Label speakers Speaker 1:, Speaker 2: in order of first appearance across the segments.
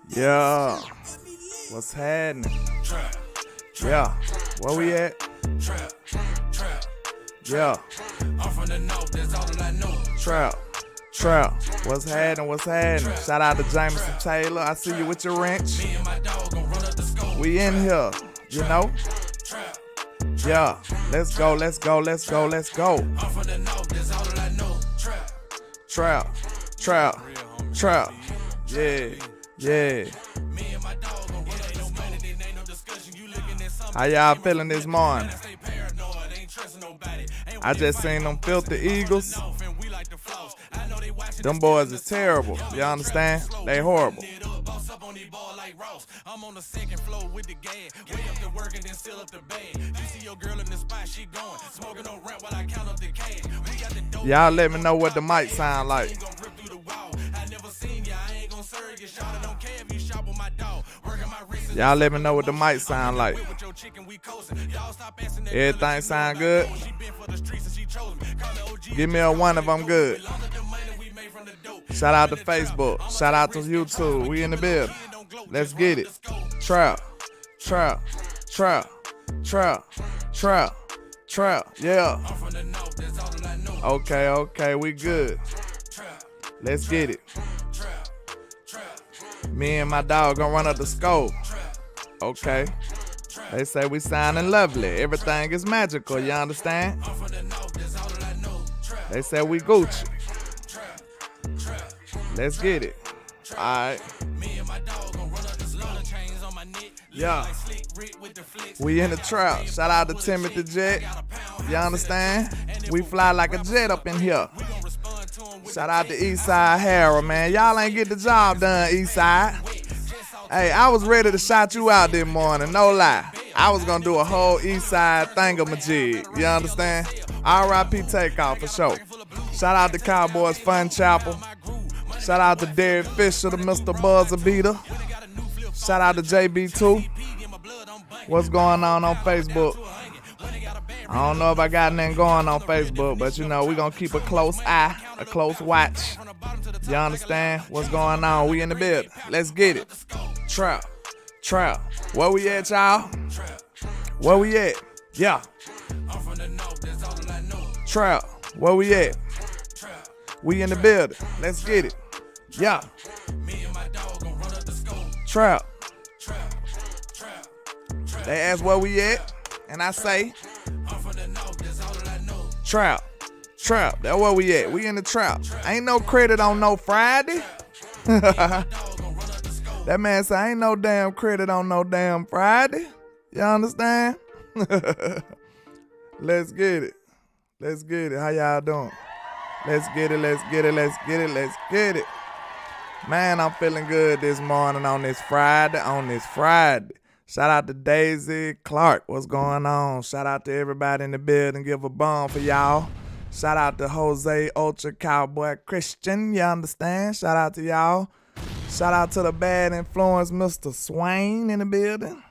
Speaker 1: Yeah, what's happening? Yeah, where we at? Yeah,
Speaker 2: I'm from the north, that's all that I know.
Speaker 1: Trap, what's happening? What's happening? Shout out to Jameson Taylor. I see you with your wrench.
Speaker 2: Me and my dog gon' run up the scope.
Speaker 1: We in here, you know?
Speaker 2: Trap.
Speaker 1: Yeah, let's go.
Speaker 2: I'm from the north, that's all that I know.
Speaker 1: Trap. Yeah.
Speaker 2: Me and my dog gon' run up the scope. Ain't no discussion, you looking at something.
Speaker 1: How y'all feeling this morning?
Speaker 2: Stay paranoid, ain't trusting nobody.
Speaker 1: I just seen them filthy Eagles.
Speaker 2: And we like to floss. I know they watching
Speaker 1: Them boys is terrible. You understand? They horrible.
Speaker 2: Boss up on the ball like Ross. I'm on the second floor with the gas. Way up to work and then still up the bag. You see your girl in the spot, she going. Smoking on rent while I count up the cash. We got the dope.
Speaker 1: Y'all let me know what the mic sound like.
Speaker 2: Ain't gon' rip through the wall. I never seen ya, I ain't gon' serve you. Shot, I don't care if you shop with my dog. Working my wrist.
Speaker 1: Y'all let me know what the mic sound like.
Speaker 2: With your chicken, we coasting. Y'all stop asking that
Speaker 1: Everything
Speaker 2: girl if she
Speaker 1: sound
Speaker 2: know
Speaker 1: good?
Speaker 2: my phone. She been for the streets and she chose me. Call me OG.
Speaker 1: Give me a one if I'm good.
Speaker 2: Long as the money we made from the dope.
Speaker 1: Shout out to Facebook. Shout out to YouTube. We in the building. Let's get it. Trap. Yeah.
Speaker 2: I'm from the north, that's all that I know.
Speaker 1: Okay, we good. Let's get it. Me and my dog gonna run up the scope. Okay. They say we sounding lovely. Everything is magical, you understand?
Speaker 2: I'm from the north, that's all that I know.
Speaker 1: They say we Gucci. Let's get it. Alright.
Speaker 2: Me and my dog gon' run up the slow chains on my neck.
Speaker 1: Yeah.
Speaker 2: Like slick Rick with the flicks.
Speaker 1: We in the trap. Shout out to Timothy Jet. You understand? We fly like a jet up in here.
Speaker 2: We gon' respond to him with
Speaker 1: Shout out to Eastside Harold, man. Y'all ain't get the job done, Eastside. Hey, I was ready to shout you out this morning, no lie. I was gonna do a whole Eastside thingamajig. You understand? R.I.P. Takeoff for sure. Shout out to Cowboys Fun Chapel. Shout out to Derek Fisher, the Mr. Buzzer Beater. Shout out to JB2. What's going on Facebook? I don't know if I got nothing going on Facebook, but you know, we gonna keep a close eye, a close watch. You understand what's going on? We in the building. Let's get it. Trap. Where we at, y'all? Where we at? Yeah.
Speaker 2: I'm from the north, that's all that I know.
Speaker 1: Trap. Where we at? We in the building. Let's get it. Yeah.
Speaker 2: Me and my dog gon' run up the scope.
Speaker 1: Trap. They ask where we at, and I say,
Speaker 2: I'm from the north, that's all that I know.
Speaker 1: trap. That's where we at. We in the trap. Ain't no credit on no Friday. That man say ain't no damn credit on no damn Friday. You understand? Let's get it. How y'all doing? Let's get it. Man, I'm feeling good this morning on this Friday. Shout out to Daisy Clark. What's going on? Shout out to everybody in the building. Give a bomb for y'all. Shout out to Jose Ultra Cowboy Christian. You understand? Shout out to y'all. Shout out to the bad influence, Mr. Swain in the building.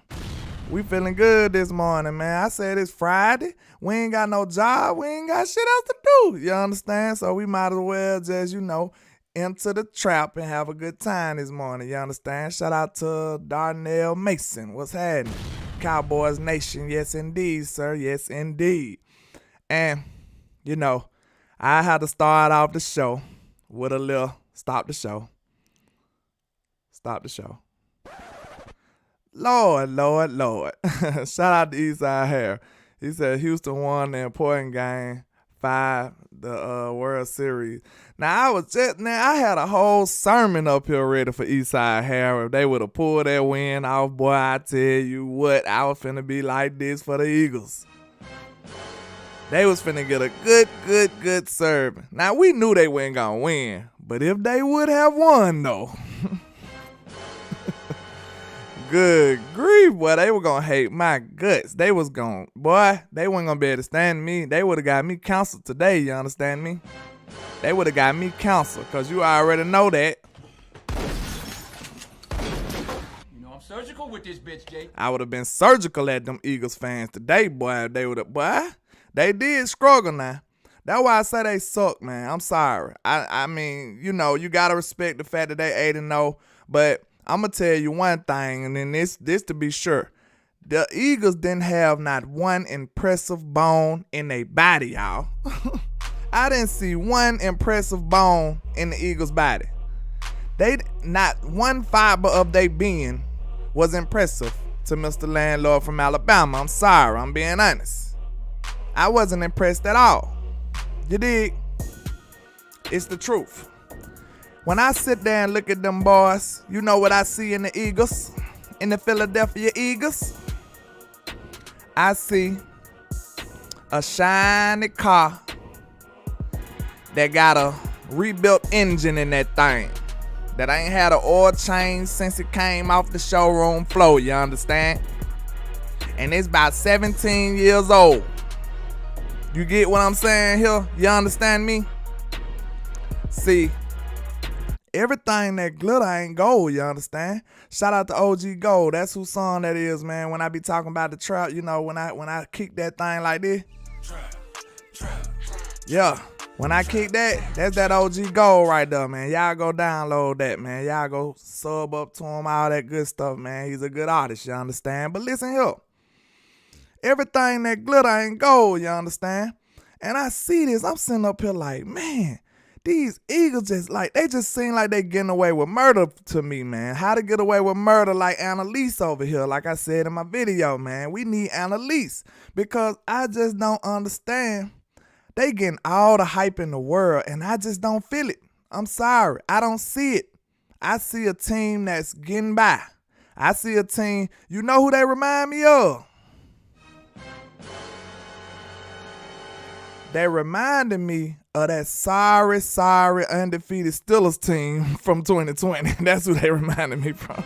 Speaker 1: We feeling good this morning, man. I said it's Friday. We ain't got no job. We ain't got shit else to do. You understand? So we might as well just, enter the trap and have a good time this morning. You understand? Shout out to Darnell Mason. What's happening? Cowboys Nation. Yes, indeed, sir. Yes, indeed. And, I had to start off the show with a little stop the show. Lord. Shout out to Eastside Hair. He said Houston won the important game 5, the World Series. Now I had a whole sermon up here ready for Eastside Hair. If they would have pulled that win off, boy, I tell you what, I was finna be like this for the Eagles. They was finna get a good serving. Now we knew they weren't gonna win, but if they would have won though. Good grief, boy, they were gonna hate my guts. They wasn't gonna be able to stand me. They would have got me counseled today, you understand me? They would have got me counseled, because you already know that.
Speaker 3: I'm surgical with this bitch, Jay.
Speaker 1: I would have been surgical at them Eagles fans today, boy. They did struggle now. That's why I say they suck, man. I'm sorry. I mean, you gotta respect the fact that they 8-0, but I'm going to tell you one thing, and then this to be sure. The Eagles didn't have not one impressive bone in their body, y'all. I didn't see one impressive bone in the Eagles' body. Not one fiber of their being was impressive to Mr. Landlord from Alabama. I'm sorry, I'm being honest. I wasn't impressed at all. You dig? It's the truth. When I sit there and look at them boys, you know what I see in the Eagles? In the Philadelphia Eagles? I see a shiny car that got a rebuilt engine in that thing. That ain't had an oil change since it came off the showroom floor, you understand? And it's about 17 years old. You get what I'm saying here? You understand me? See, everything that glitter ain't gold, you understand? Shout out to OG Gold. That's whose song that is, man. When I be talking about the trap, you know, when I kick that thing like this. Yeah. When I kick that, that's that OG Gold right there, man. Y'all go download that, man. Y'all go sub up to him, all that good stuff, man. He's a good artist, you understand? But listen here. Everything that glitter ain't gold, you understand? And I see this, I'm sitting up here like, man, these Eagles they just seem like they getting away with murder to me, man. How to get away with murder like Annalise over here, like I said in my video, man. We need Annalise because I just don't understand. They getting all the hype in the world, and I just don't feel it. I'm sorry. I don't see it. I see a team that's getting by. I see a team, you know who they remind me of? They reminded me of that sorry undefeated Steelers team from 2020. That's who they reminded me from.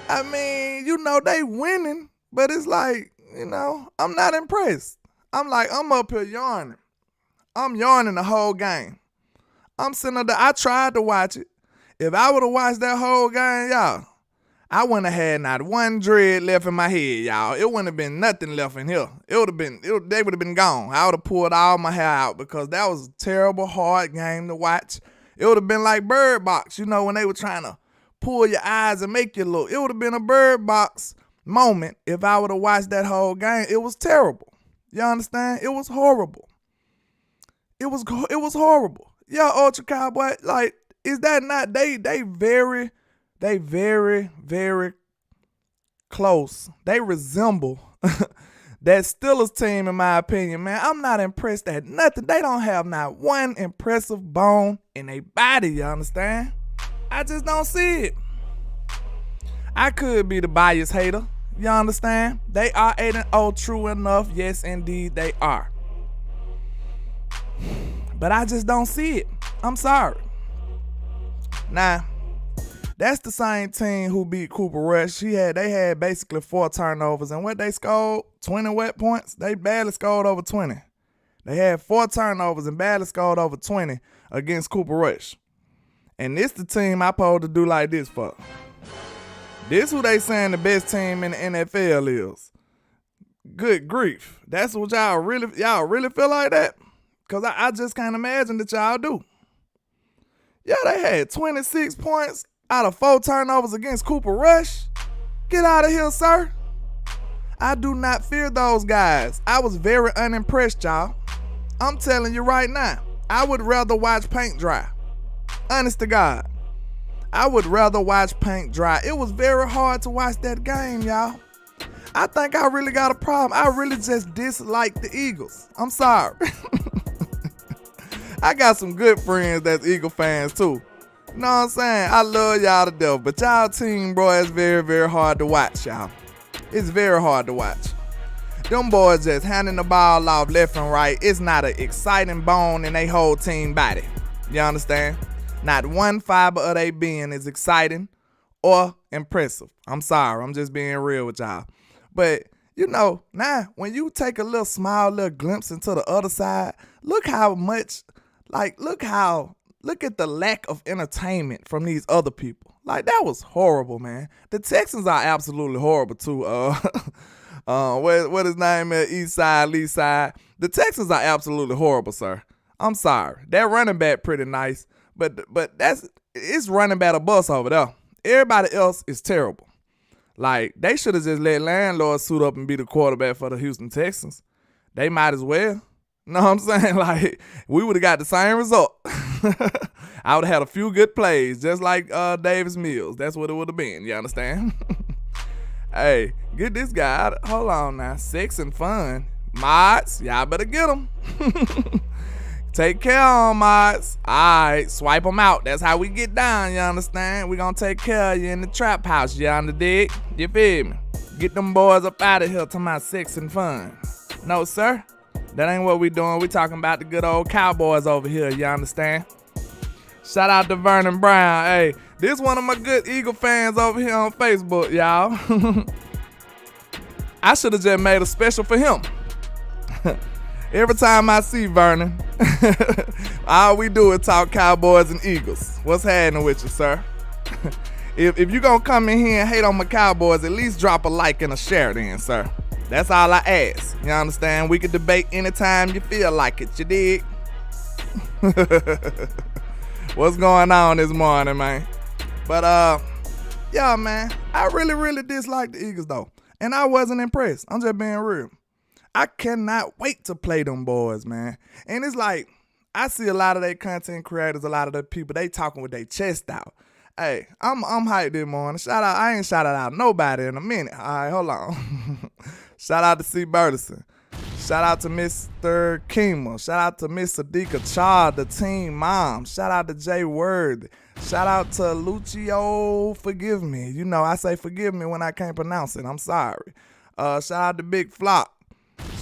Speaker 1: I mean, you know, they winning, but it's like, you know, I'm not impressed. I'm up here yawning. I'm yawning the whole game. I'm sitting up there. I tried to watch it. If I would have watched that whole game, y'all, I wouldn't have had not one dread left in my head, y'all. It wouldn't have been nothing left in here. They would have been gone. I would have pulled all my hair out because that was a terrible, hard game to watch. It would have been like Bird Box, you know, when they were trying to pull your eyes and make you look. It would have been a Bird Box moment if I would have watched that whole game. It was terrible. You understand? It was horrible. It was horrible. Yeah, Ultra Cowboy, like, is that not, they very, very close. They resemble that Steelers team, in my opinion, man. I'm not impressed at nothing. They don't have not one impressive bone in their body, you understand? I just don't see it. I could be the biased hater. You understand? They are 8-0, true enough. Yes, indeed, they are. But I just don't see it. I'm sorry. Now, that's the same team who beat Cooper Rush. They had basically 4 turnovers. And what they scored? 20 wet points? They barely scored over 20. They had 4 turnovers and barely scored over 20 against Cooper Rush. And this the team I supposed to do like this for. This who they saying the best team in the NFL is. Good grief. That's what y'all really feel like that? Because I just can't imagine that y'all do. Yeah, they had 26 points out of 4 turnovers against Cooper Rush. Get out of here, sir. I do not fear those guys. I was very unimpressed, y'all. I'm telling you right now, I would rather watch paint dry. Honest to God. I would rather watch paint dry. It was very hard to watch that game, y'all. I think I really got a problem. I really just dislike the Eagles. I'm sorry. I got some good friends that's Eagle fans too. You know what I'm saying? I love y'all to death. But y'all team, bro, is very, very hard to watch, y'all. It's very hard to watch. Them boys just handing the ball off left and right. It's not an exciting bone in their whole team body. You understand? Not one fiber of their being is exciting or impressive. I'm sorry. I'm just being real with y'all. But, you know, now, when you take a small little glimpse into the other side, look at the lack of entertainment from these other people. Like, that was horrible, man. The Texans are absolutely horrible, too. What his name is? East Side, Lee Side. The Texans are absolutely horrible, sir. I'm sorry. That running back pretty nice. But it's running back a bus over there. Everybody else is terrible. Like, they should have just let Landlord suit up and be the quarterback for the Houston Texans. They might as well. Know what I'm saying? Like, we would have got the same result. I would have had a few good plays, just like Davis Mills. That's what it would have been. You understand? Hey, get this guy out. Hold on now. Sex and fun. Mods, y'all better get them. Take care of 'em, mods. Alright, swipe them out. That's how we get down, you understand? We gonna take care of you in the trap house, you underdig? You feel me? Get them boys up out of here to my sex and fun. No, sir. That ain't what we doing. We talking about the good old Cowboys over here, you understand? Shout out to Vernon Brown. Hey, this one of my good Eagle fans over here on Facebook, y'all. I should have just made a special for him. Every time I see Vernon, all we do is talk Cowboys and Eagles. What's happening with you, sir? If you gonna come in here and hate on my Cowboys, at least drop a like and a share then, sir. That's all I ask. You understand? We can debate anytime you feel like it, you dig? What's going on this morning, man? But, yeah, man, I really dislike the Eagles, though. And I wasn't impressed. I'm just being real. I cannot wait to play them boys, man. And it's like, I see a lot of their content creators, a lot of the people, they talking with their chest out. Hey, I'm hyped this morning. Shout out, I ain't shouted out nobody in a minute. All right, hold on. Shout out to C. Burleson. Shout out to Mr. Kima. Shout out to Miss Sadiqa Chad, the team mom. Shout out to Jay Word. Shout out to Lucio, forgive me. You know, I say forgive me when I can't pronounce it. I'm sorry. Shout out to Big Flop.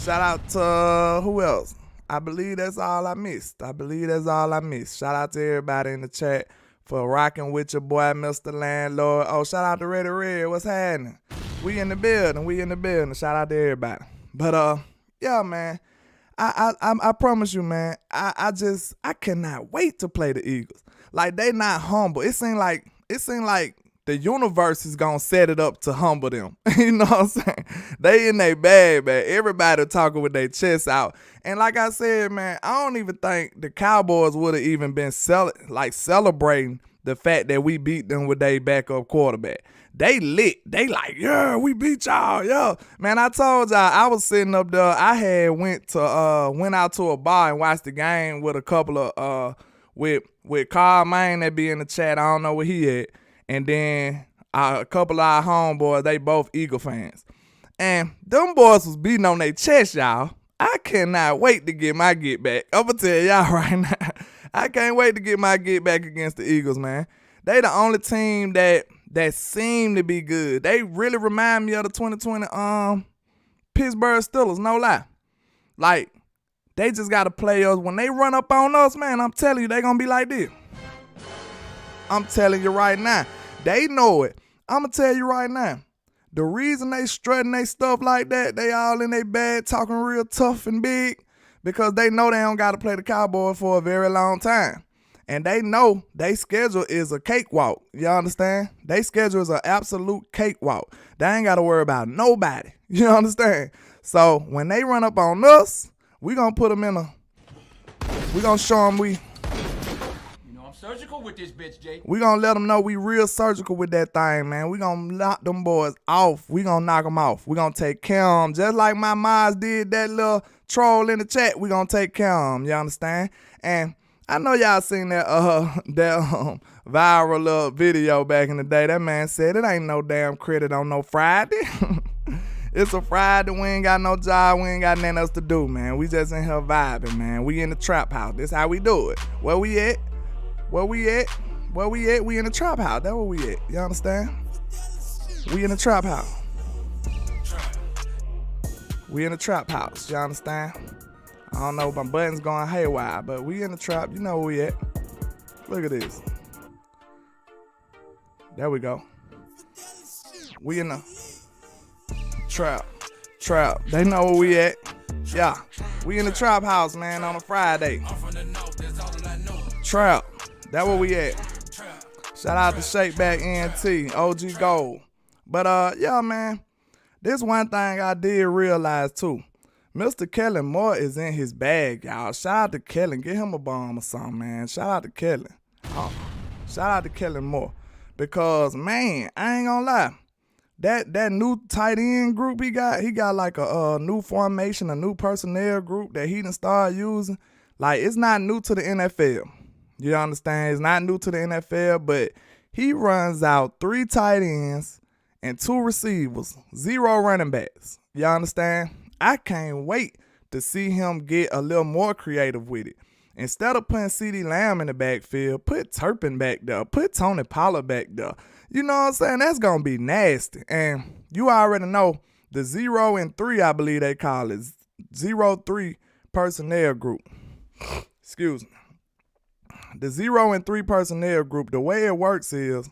Speaker 1: Shout out to who else? I believe that's all I missed. Shout out to everybody in the chat for rocking with your boy, Mr. Landlord. Oh, shout out to Reddy Red. What's happening? We in the building. Shout out to everybody. But yeah, man. I promise you, man. I cannot wait to play the Eagles. Like, they not humble. It seemed like the universe is gonna set it up to humble them. You know what I'm saying? They in their bag, man. Everybody talking with their chests out. And like I said, man, I don't even think the Cowboys would have even been celebrating the fact that we beat them with their backup quarterback. They lit. They like, yeah, we beat y'all, yeah. Man, I told y'all, I was sitting up there. I had went out to a bar and watched the game with a couple of with Carl Main that be in the chat. I don't know where he at. And then a couple of our homeboys, they both Eagle fans. And them boys was beating on their chest, y'all. I cannot wait to get my get back. I'm going to tell y'all right now. I can't wait to get my get back against the Eagles, man. They the only team that seem to be good. They really remind me of the 2020 Pittsburgh Steelers, no lie. Like, they just got to play us. When they run up on us, man, I'm telling you, they going to be like this. I'm telling you right now. They know it. I'm going to tell you right now. The reason they strutting they stuff like that, they all in their bag talking real tough and big, because they know they don't got to play the Cowboys for a very long time. And they know their schedule is a cakewalk. You understand? Their schedule is an absolute cakewalk. They ain't got to worry about nobody. You understand? So when they run up on us, we going to put them we going to show them
Speaker 3: I'm surgical with this bitch, Jake.
Speaker 1: we going to let them know we real surgical with that thing, man. We going to knock them boys off. We going to knock them off. We going to take care of them. Just like my moms did that little troll in the chat, we going to take care of them. You understand? And I know y'all seen that viral little video back in the day. That man said it ain't no damn credit on no Friday. It's a Friday. We ain't got no job. We ain't got nothing else to do, man. We just in here vibing, man. We in the trap house. This how we do it. Where we at? We in the trap house. That's where we at. You understand? We in the trap house. We in the trap house. You understand? I don't know, my button's going haywire, but we in the trap. You know where we at. Look at this. There we go. We in the trap. They know where we at. Yeah. We in the trap house, man, on a Friday. Trap. That where we at. Shout out to Shakeback NT, OG Gold. But yeah, man. This one thing I did realize too. Mr. Kellen Moore is in his bag, y'all. Shout out to Kellen. Get him a bomb or something, man. Shout out to Kellen. Shout out to Kellen Moore. Because, man, I ain't gonna lie. That new tight end group he got like a new formation, a new personnel group that he done started using. Like, it's not new to the NFL. You understand? It's not new to the NFL, but he runs out 3 tight ends and 2 receivers, 0 running backs. You understand? I can't wait to see him get a little more creative with it. Instead of putting CeeDee Lamb in the backfield, put Turpin back there, put Tony Pollard back there. You know what I'm saying? That's going to be nasty. And you already know the 0 and 3, I believe they call it, 0-3 personnel group. Excuse me. The 0 and 3 personnel group, the way it works is,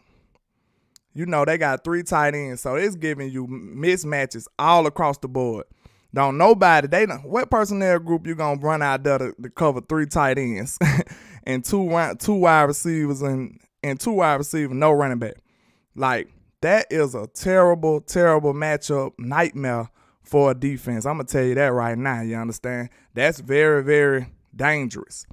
Speaker 1: you know, they got 3 tight ends, so it's giving you mismatches all across the board. Don't nobody, what personnel group you gonna run out there to cover 3 tight ends and two wide receivers and 2 wide receivers, no running back? Like, that is a terrible, terrible matchup, nightmare for a defense. I'm gonna tell you that right now, you understand? That's very, very dangerous.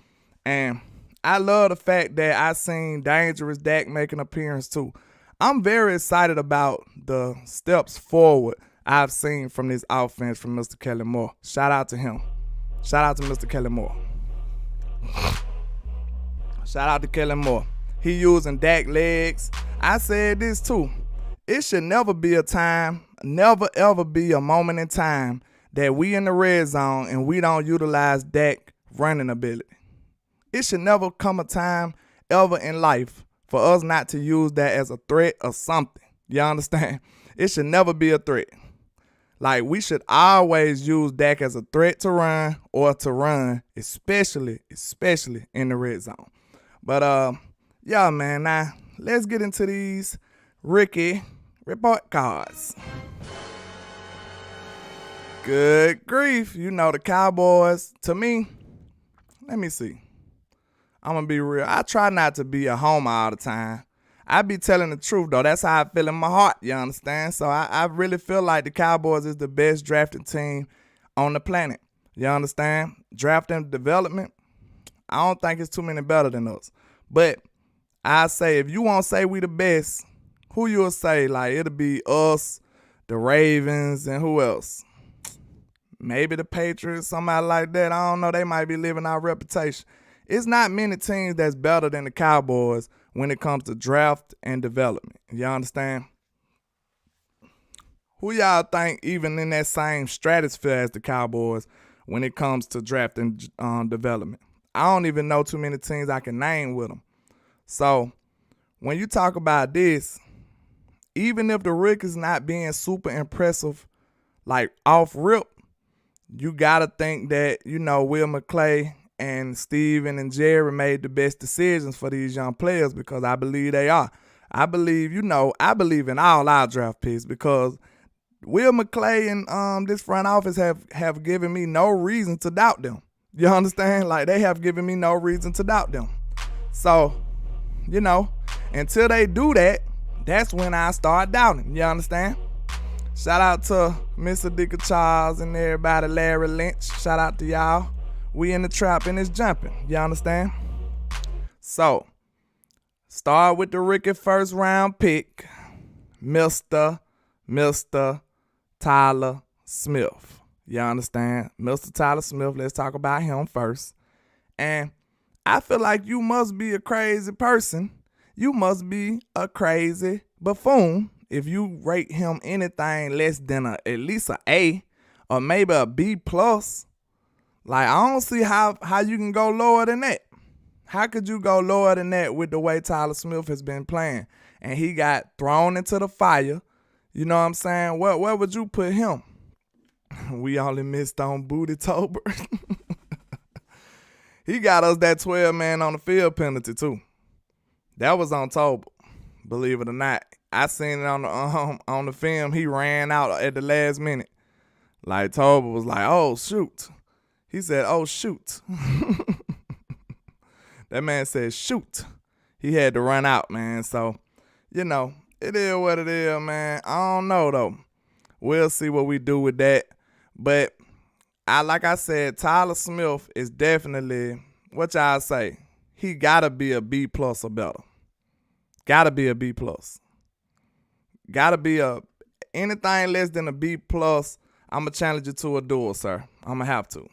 Speaker 1: And I love the fact that I seen Dangerous Dak make an appearance too. I'm very excited about the steps forward I've seen from this offense from Mr. Kellen Moore. Shout out to him. Shout out to Mr. Kellen Moore. Shout out to Kellen Moore. He using Dak legs. I said this too. It should never be a time, never ever be a moment in time that we in the red zone and we don't utilize Dak running ability. It should never come a time ever in life for us not to use that as a threat or something. You understand? It should never be a threat. Like, we should always use Dak as a threat to run or to run, especially in the red zone. But, yeah, man, now let's get into these Ricky report cards. Good grief. You know, the Cowboys, to me, let me see. I'm going to be real. I try not to be a homer all the time. I be telling the truth, though. That's how I feel in my heart, you understand? So I really feel like the Cowboys is the best drafting team on the planet. You understand? Drafting development, I don't think it's too many better than us. But I say, if you won't say we the best, who you'll say? Like, it'll be us, the Ravens, and who else? Maybe the Patriots, somebody like that. I don't know. They might be living our reputation. It's not many teams that's better than the Cowboys when it comes to draft and development. You understand? Who y'all think even in that same stratosphere as the Cowboys when it comes to draft and development? I don't even know too many teams I can name with them. So when you talk about this, even if the rookie's not being super impressive, like off rip, you got to think that, you know, Will McClay and Steven and Jerry made the best decisions for these young players, because I believe they are. I believe in all our draft picks, because Will McClay and this front office have given me no reason to doubt them. You understand? Like, they have given me no reason to doubt them. So, you know, until they do that, that's when I start doubting. You understand? Shout out to Mr. Dicka Charles and everybody, Larry Lynch. Shout out to y'all. We in the trap and it's jumping. You understand? So, start with the rookie first round pick, Mr. Tyler Smith. You understand? Mr. Tyler Smith, let's talk about him first. And I feel like you must be a crazy person. You must be a crazy buffoon if you rate him anything less than at least an A or maybe a B+. Like, I don't see how you can go lower than that. How could you go lower than that with the way Tyler Smith has been playing? And he got thrown into the fire. You know what I'm saying? Where would you put him? We only missed on Booty-tober. He got us that 12-man on the field penalty, too. That was on Tober, believe it or not. I seen it on the film. He ran out at the last minute. Like, Tober was like, oh, shoot. He said, oh, shoot. That man said, shoot. He had to run out, man. So, you know, it is what it is, man. I don't know, though. We'll see what we do with that. But, like I said, Tyler Smith is definitely, what y'all say, he got to be a B+ or better. Gotta be a B plus. Gotta be anything less than a B plus. I'ma challenge you to a duel, sir. I'ma have to.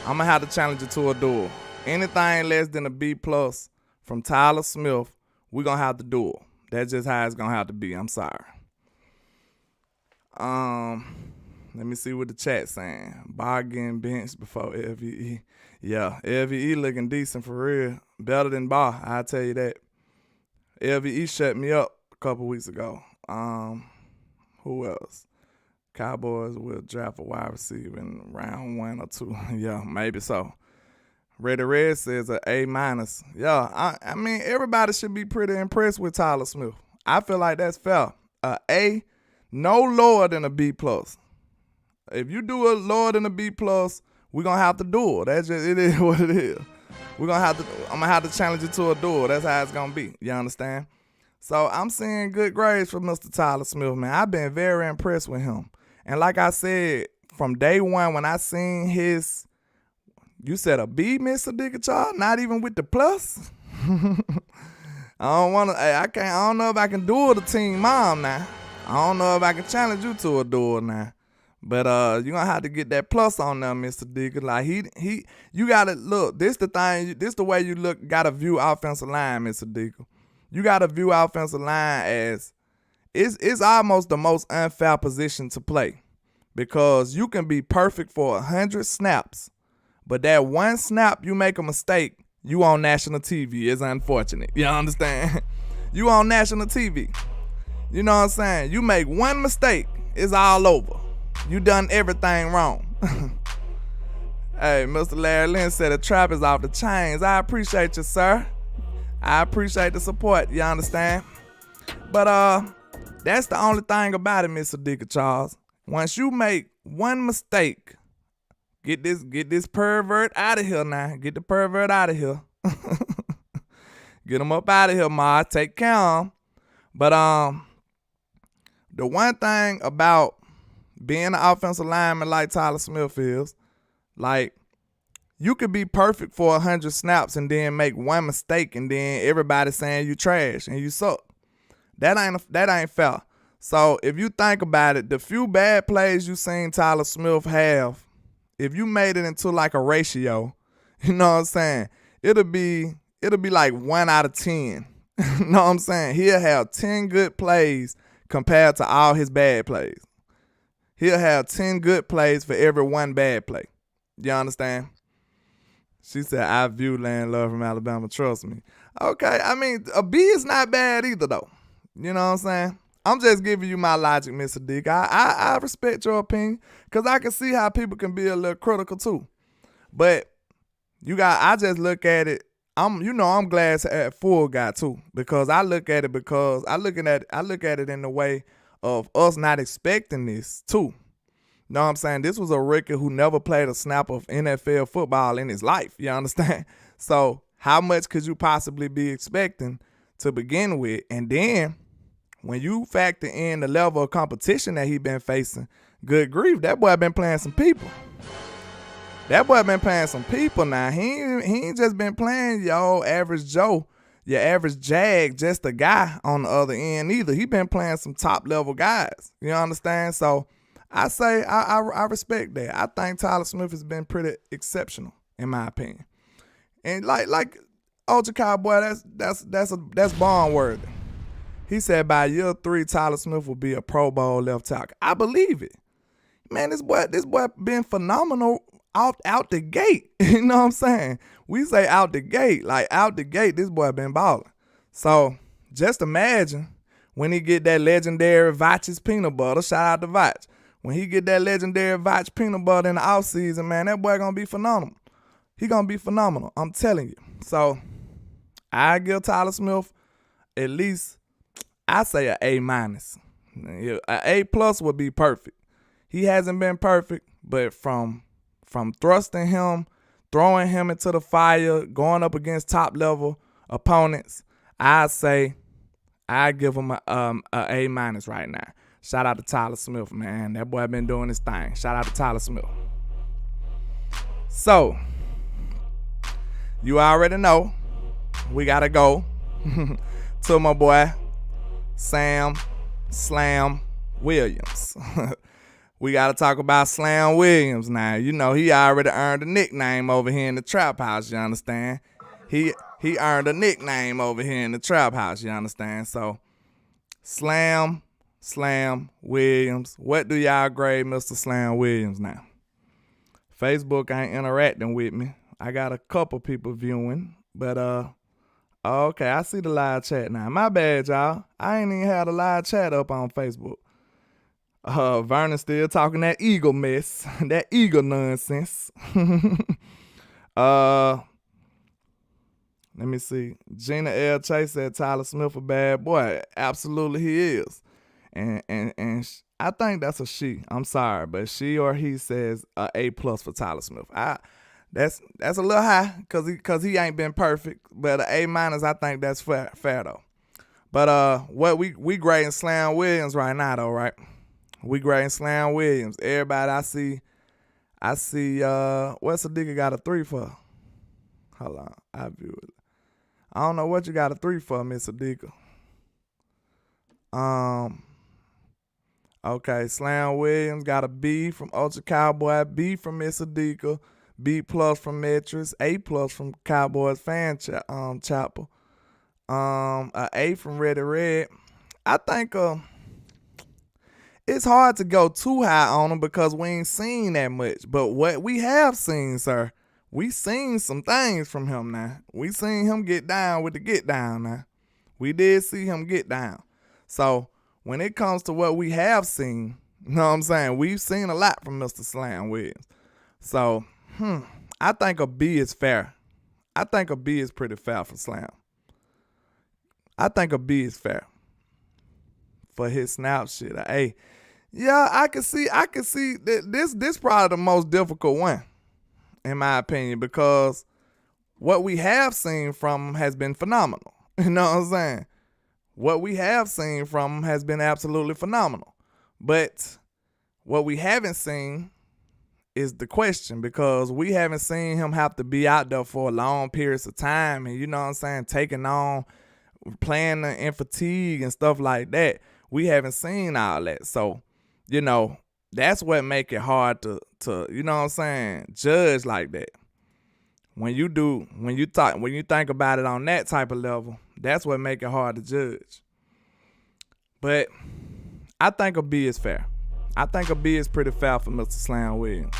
Speaker 1: I'ma have to challenge you to a duel. Anything less than a B plus from Tyler Smith, we're gonna have to duel. That's just how it's gonna have to be. I'm sorry. Let me see what the chat's saying. Bar getting benched before LVE. Yeah, LVE looking decent for real. Better than Bar, I'll tell you that. LVE shut me up a couple weeks ago. Who else? Cowboys will draft a wide receiver in round 1 or 2. Yeah, maybe so. Reddy Red says an A minus. Yeah, I mean, everybody should be pretty impressed with Tyler Smith. I feel like that's fair. A, no lower than a B plus. If you do a lower than a B plus, we're gonna have to duel. That's just, it is what it is. I'm gonna have to challenge you to a duel. That's how it's gonna be. You understand? So I'm seeing good grades from Mr. Tyler Smith, man. I've been very impressed with him. And like I said, from day one when I seen his, you said a B, Mr. Dickachar, not even with the plus. I don't know if I can duel the team mom now. I don't know if I can challenge you to a duel now. But you're gonna have to get that plus on there, Mr. Dicker. Like you gotta look, this the way you gotta view offensive line, Mr. Dicker. You gotta view offensive line as it's almost the most unfair position to play. Because you can be perfect for 100 snaps, but that one snap you make a mistake, you on national TV. It's unfortunate. You understand? You on national TV. You know what I'm saying? You make one mistake, it's all over. You done everything wrong. Hey, Mr. Larry Lynn said the trap is off the chains. I appreciate you, sir. I appreciate the support. You understand? But that's the only thing about it, Mr. Dicker Charles. Once you make one mistake, get this pervert out of here now. Get the pervert out of here. Get him up out of here, Ma. Take care of him. But the one thing about being an offensive lineman like Tyler Smith is, like, you could be perfect for 100 snaps and then make one mistake and then everybody saying you trash and you suck. That ain't fair. So if you think about it, the few bad plays you seen Tyler Smith have, if you made it into like a ratio, you know what I'm saying? It'll be like 1 out of 10. You know what I'm saying? He'll have 10 good plays compared to all his bad plays. He'll have 10 good plays for every 1 bad play. You understand? She said, I view Landlord from Alabama, trust me. Okay, I mean, a B is not bad either, though. You know what I'm saying? I'm just giving you my logic, Mr. Dick. I respect your opinion because I can see how people can be a little critical, too. But I just look at it. I'm glad to add full guy, too, because I look at it in the way of us not expecting this, too. You know what I'm saying? This was a rookie who never played a snap of NFL football in his life. You understand? So how much could you possibly be expecting to begin with? And then when you factor in the level of competition that he been facing, good grief, that boy been playing some people. That boy been playing some people now. He ain't just been playing your average Joe, your average Jag, just a guy on the other end either. He been playing some top level guys. You understand? So I say I respect that. I think Tyler Smith has been pretty exceptional in my opinion. And like Ultra Cowboy, that's barn worthy. He said by year 3, Tyler Smith will be a Pro Bowl left tackle. I believe it. Man, this boy been phenomenal out the gate. You know what I'm saying? We say out the gate. Like out the gate, this boy been balling. So just imagine when he get that legendary Vach's peanut butter. Shout out to Vach. When he get that legendary Vach peanut butter in the offseason, man, that boy gonna be phenomenal. He gonna be phenomenal. I'm telling you. So I give Tyler Smith at least, I say an A minus. An A plus would be perfect. He hasn't been perfect, but from thrusting him, throwing him into the fire, going up against top level opponents, I give him a A minus right now. Shout out to Tyler Smith, man. That boy been doing his thing. Shout out to Tyler Smith. So, you already know we gotta go to my boy Sam Slam Williams. We gotta talk about Slam Williams now. You know, he already earned a nickname over here in the trap house, you understand? He earned a nickname over here in the trap house, you understand? So Slam Williams. What do y'all grade Mr. Slam Williams now? Facebook ain't interacting with me. I got a couple people viewing, but okay, I see the live chat now. My bad, y'all. I ain't even had a live chat up on Facebook. Vernon still talking that eagle mess, that eagle nonsense. Let me see. Gina L. Chase said Tyler Smith a bad boy. Absolutely he is. And I think that's a she. I'm sorry, but she or he says a A+ for Tyler Smith. That's a little high because he ain't been perfect, but an A-, I think that's fair though. But what we grading Slam Williams right now though, right? We grading Slam Williams. Everybody I see what's the nigga got a 3 for? Hold on, I view it. I don't know what you got a 3 for, Miss Adika. Okay, Slam Williams got a B from Ultra Cowboy, B from Miss Adika, B+ from Metris, A+ from Cowboys fan Chapel, a A from Ready Red. I think it's hard to go too high on him because we ain't seen that much. But what we have seen, sir, we seen some things from him now. We seen him get down with the get down now. We did see him get down. So when it comes to what we have seen, you know what I'm saying? We've seen a lot from Mr. Slam Williams. So, I think a B is fair. I think a B is pretty fair for Slam. I think a B is fair for his snap shit. Hey, yeah, I can see that this probably the most difficult one, in my opinion, because what we have seen from him has been phenomenal. You know what I'm saying? What we have seen from him has been absolutely phenomenal. But what we haven't seen is the question, because we haven't seen him have to be out there for long periods of time and, you know what I'm saying, taking on, playing in fatigue and stuff like that. We haven't seen all that. So, you know, that's what make it hard to you know what I'm saying, judge like that. When you think about it on that type of level, that's what make it hard to judge. But I think a B is fair. I think a B is pretty fair for Mr. Slam Williams.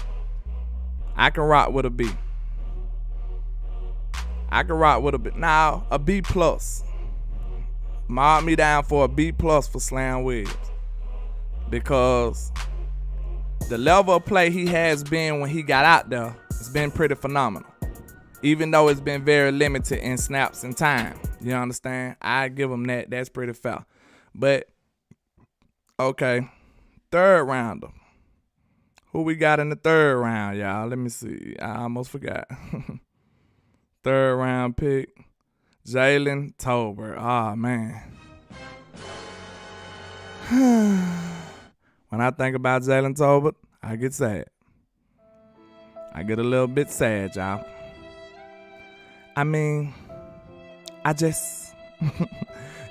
Speaker 1: I can rock with a B. Now, a B+. Mark me down for a B+ for Slam Williams. Because the level of play he has been when he got out there has been pretty phenomenal. Even though it's been very limited in snaps and time. You understand? I give him that. That's pretty fair. But, okay. Third rounder. Who we got in the third round, y'all? Let me see. I almost forgot. Third round pick. Jalen Tolbert. Oh, man. When I think about Jalen Tolbert, I get sad. I get a little bit sad, y'all. I mean, I just,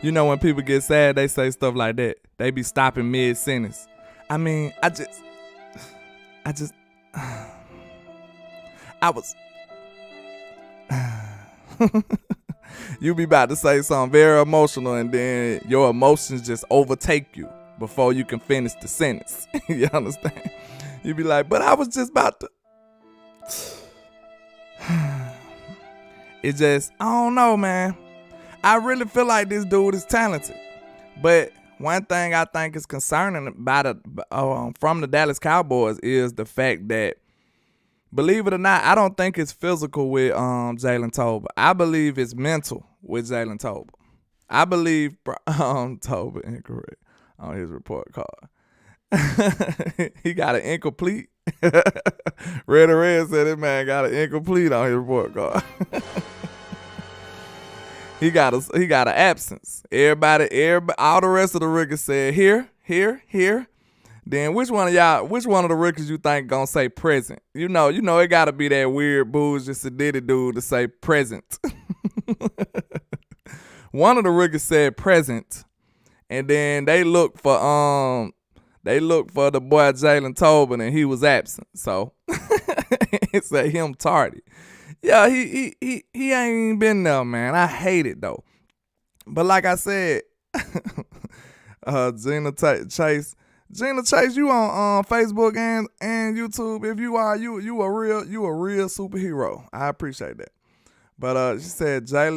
Speaker 1: you know, when people get sad, they say stuff like that. They be stopping mid-sentence. I mean, I was, you be about to say something very emotional and then your emotions just overtake you before you can finish the sentence. You understand? You be like, but I was just about to. It just, I don't know, man. I really feel like this dude is talented. But one thing I think is concerning about from the Dallas Cowboys is the fact that, believe it or not, I don't think it's physical with Jalen Tolbert. I believe it's mental with Jalen Tolbert. I believe Tolbert incorrect on his report card. He got an incomplete. Red said this man got an incomplete on his report card. He got an absence. Everybody, all the rest of the rookies said here. Then which one of the rookies you think gonna say present? You know, it gotta be that weird bougie Sadiddy dude to say present. One of the rookies said present, and then they looked for the boy Jalen Tobin, and he was absent. So it said him tardy. Yeah, he ain't even been there, man. I hate it though. But like I said, Gina Chase, you on Facebook and YouTube. If you are, you a real superhero. I appreciate that. But she said Jay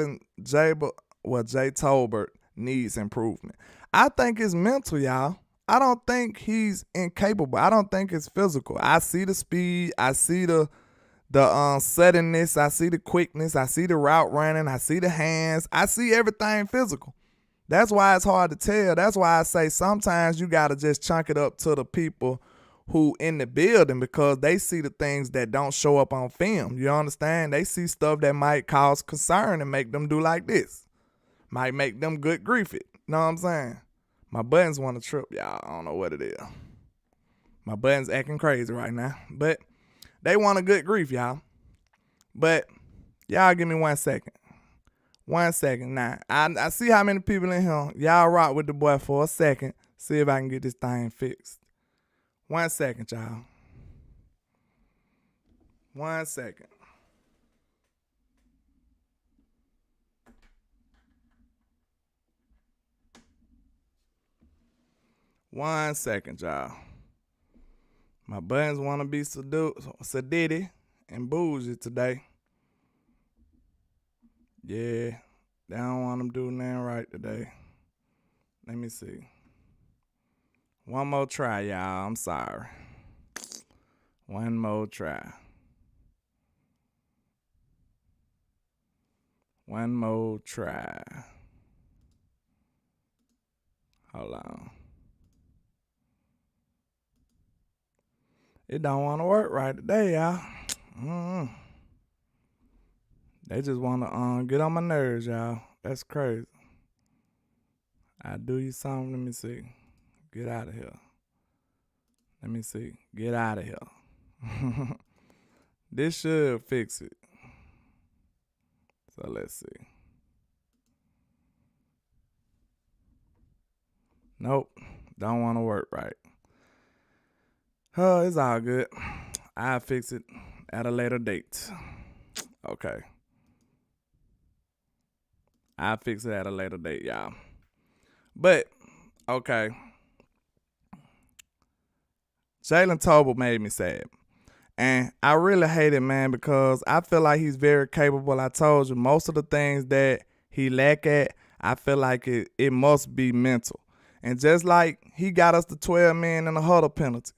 Speaker 1: Tolbert needs improvement. I think it's mental, y'all. I don't think he's incapable. I don't think it's physical. I see the speed. I see the suddenness. I see the quickness. I see the route running. I see the hands. I see everything physical. That's why it's hard to tell. That's why I say sometimes you got to just chunk it up to the people who in the building, because they see the things that don't show up on film. You understand? They see stuff that might cause concern and make them do like this. Might make them good grief it. Know what I'm saying? My buttons want to trip, y'all. I don't know what it is. My buttons acting crazy right now. But they want a good grief, y'all. But y'all give me 1 second. 1 second. Now, I see how many people in here. Y'all rock with the boy for a second. See if I can get this thing fixed. 1 second, y'all. 1 second. One second, y'all. My buttons want to be sedity and bougie today. Yeah, they don't want them do nothing right today. Let me see. One more try, y'all. I'm sorry. One more try. One more try. Hold on. It don't want to work right today, y'all. They just want to get on my nerves, y'all. That's crazy. I do you something. Let me see. Get out of here. Let me see. Get out of here. This should fix it. So let's see. Nope. Don't want to work right. Oh, it's all good. I'll fix it at a later date. Okay. I'll fix it at a later date, y'all. But, okay. Jalen Tobin made me sad. And I really hate it, man, because I feel like he's very capable. I told you, most of the things that he lack at, I feel like it must be mental. And just like he got us the 12 men in the huddle penalty.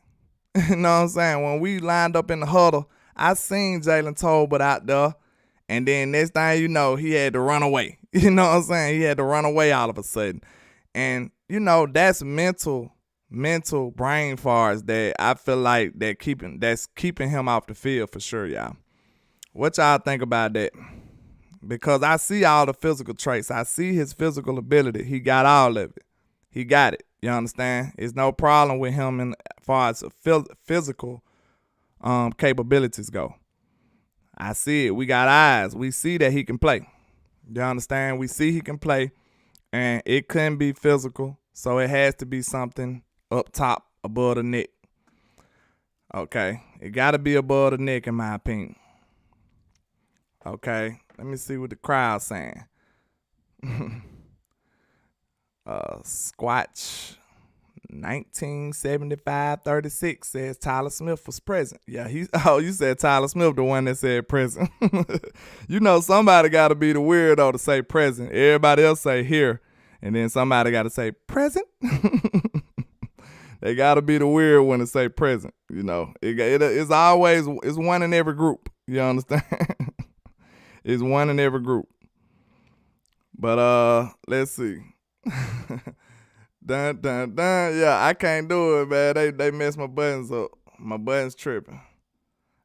Speaker 1: You know what I'm saying? When we lined up in the huddle, I seen Jalen Tolbert out there. And then next thing you know, he had to run away. You know what I'm saying? He had to run away all of a sudden. And, you know, that's mental brain farts that I feel like that's keeping him off the field for sure, y'all. What y'all think about that? Because I see all the physical traits. I see his physical ability. He got all of it. He got it. You understand? It's no problem with him as far as physical capabilities go. I see it. We got eyes. We see that he can play. You understand? We see he can play, and it couldn't be physical, so it has to be something up top above the neck. Okay, it got to be above the neck in my opinion. Okay, let me see what the crowd's saying. Squatch 1975-36 says Tyler Smith was present. Yeah, you said Tyler Smith, the one that said present. You know, somebody got to be the weirdo to say present. Everybody else say here, and then somebody got to say present. They got to be the weird one to say present. You know, it's always one in every group. You understand? It's one in every group. But let's see. Dun, dun, dun. Yeah, I can't do it, man. They messed my buttons up. My buttons tripping.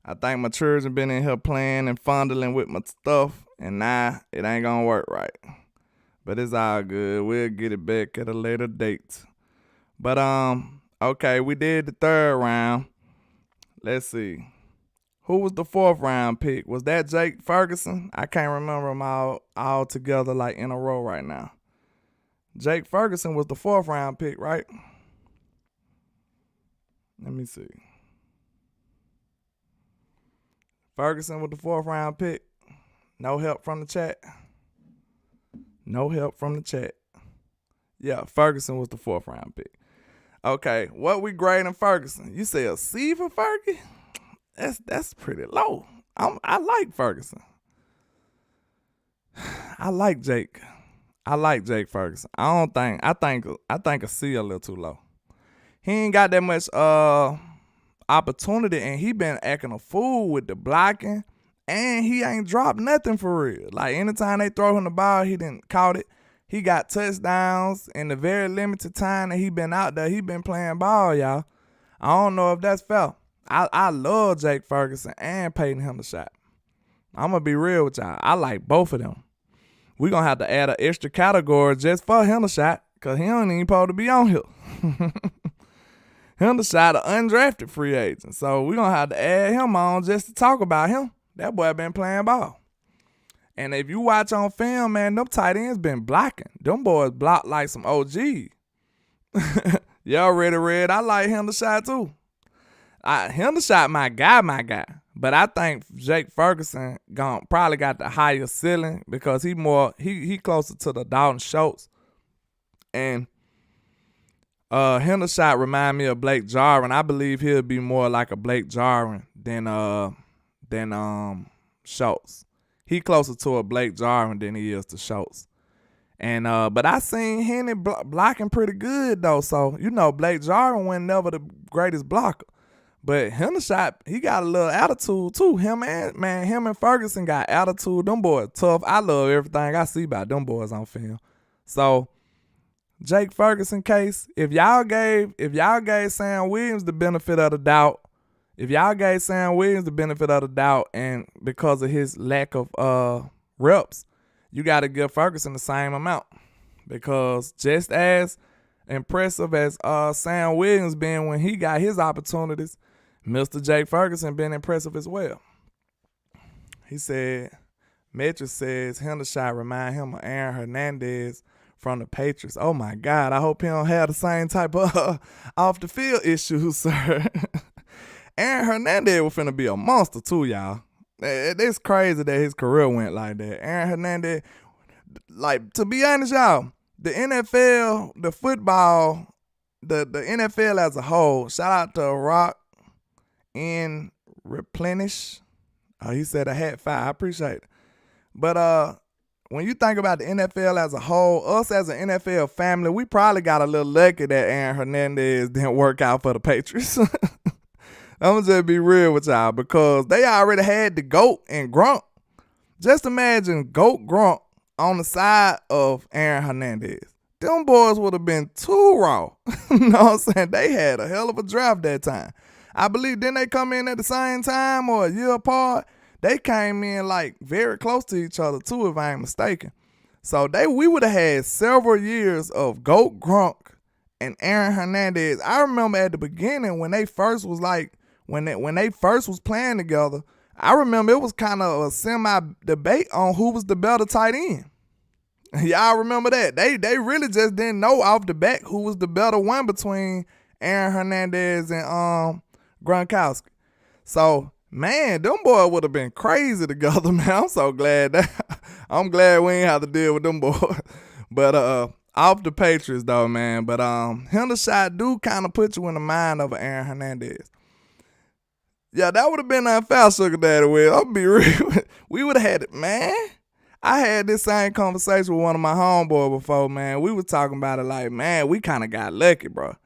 Speaker 1: I think my children been in here playing and fondling with my stuff, and now it ain't gonna work right. But it's all good. We'll get it back at a later date. But okay, we did the third round. Let's see. Who was the 4th round pick? Was that Jake Ferguson? I can't remember them all together like in a row right now. Jake Ferguson was the 4th round pick, right? Let me see. Ferguson was the 4th round pick. No help from the chat. No help from the chat. Yeah, Ferguson was the 4th round pick. Okay, what we grading Ferguson? You say a C for Fergie? That's pretty low. I like Ferguson. I like Jake Ferguson. I think a C a little too low. He ain't got that much opportunity, and he been acting a fool with the blocking, and he ain't dropped nothing for real. Like anytime they throw him the ball, he didn't caught it. He got touchdowns in the very limited time that he been out there. He been playing ball, y'all. I don't know if that's fair. I love Jake Ferguson and Peyton Hendershot. I'm going to be real with y'all. I like both of them. We're going to have to add an extra category just for Hendershot because he don't even supposed to be on here. Hendershot an undrafted free agent. So we're going to have to add him on just to talk about him. That boy been playing ball. And if you watch on film, man, them tight ends been blocking. Them boys block like some OG. Y'all ready, Red? I like Hendershot too. Hendershot my guy. But I think Jake Ferguson probably got the higher ceiling because he closer to the Dalton Schultz. And Hendershot remind me of Blake Jarwin. I believe he'll be more like a Blake Jarwin than Schultz. He closer to a Blake Jarwin than he is to Schultz. And but I seen Henry blocking pretty good though. So, Blake Jarwin wasn't never the greatest blocker. But Hendershot, he got a little attitude too. Him and Ferguson got attitude. Them boys tough. I love everything I see about them boys on film. So Jake Ferguson case, if y'all gave Sam Williams the benefit of the doubt, and because of his lack of reps, you got to give Ferguson the same amount. Because just as impressive as Sam Williams been when he got his opportunities, Mr. Jake Ferguson been impressive as well. He said, Metro says Hendershot remind him of Aaron Hernandez from the Patriots. Oh my God, I hope he don't have the same type of off the field issues, sir. Aaron Hernandez was finna be a monster too, y'all. It's crazy that his career went like that. Aaron Hernandez, like, to be honest, y'all, the NFL, the football, the NFL as a whole, shout out to Rock and Replenish. He said I had 5. I appreciate it. But when you think about the NFL as a whole, us as an NFL family, we probably got a little lucky that Aaron Hernandez didn't work out for the Patriots. I'm going to just be real with y'all because they already had the GOAT and Gronk. Just imagine GOAT Gronk on the side of Aaron Hernandez. Them boys would have been too raw. You know what I'm saying? They had a hell of a draft that time. I believe didn't they come in at the same time or a year apart? They came in like very close to each other too, if I ain't mistaken. So we would have had several years of GOAT Gronk and Aaron Hernandez. I remember at the beginning when they first was like, when they first was playing together, I remember it was kind of a semi-debate on who was the better tight end. Y'all remember that? They really just didn't know off the bat who was the better one between Aaron Hernandez and Gronkowski. So, man, them boys would have been crazy together, man. I'm so glad I'm glad we ain't have to deal with them boys. But off the Patriots though, man. But Hendershot do kind of put you in the mind of Aaron Hernandez. Yeah, that would have been unfair, Sugar Daddy Will. I'll be real. We would have had it, man. I had this same conversation with one of my homeboys before, man. We were talking about it like, man, we kind of got lucky, bro.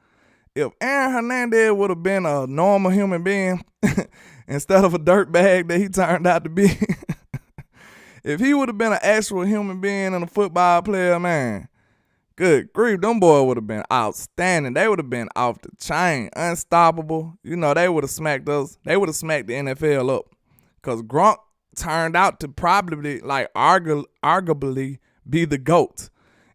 Speaker 1: If Aaron Hernandez would have been a normal human being instead of a dirtbag that he turned out to be, if he would have been an actual human being and a football player, man, good grief, them boys would have been outstanding. They would have been off the chain, unstoppable. You know, they would have smacked us. They would have smacked the NFL up. Because Gronk turned out to probably, like, arguably be the GOAT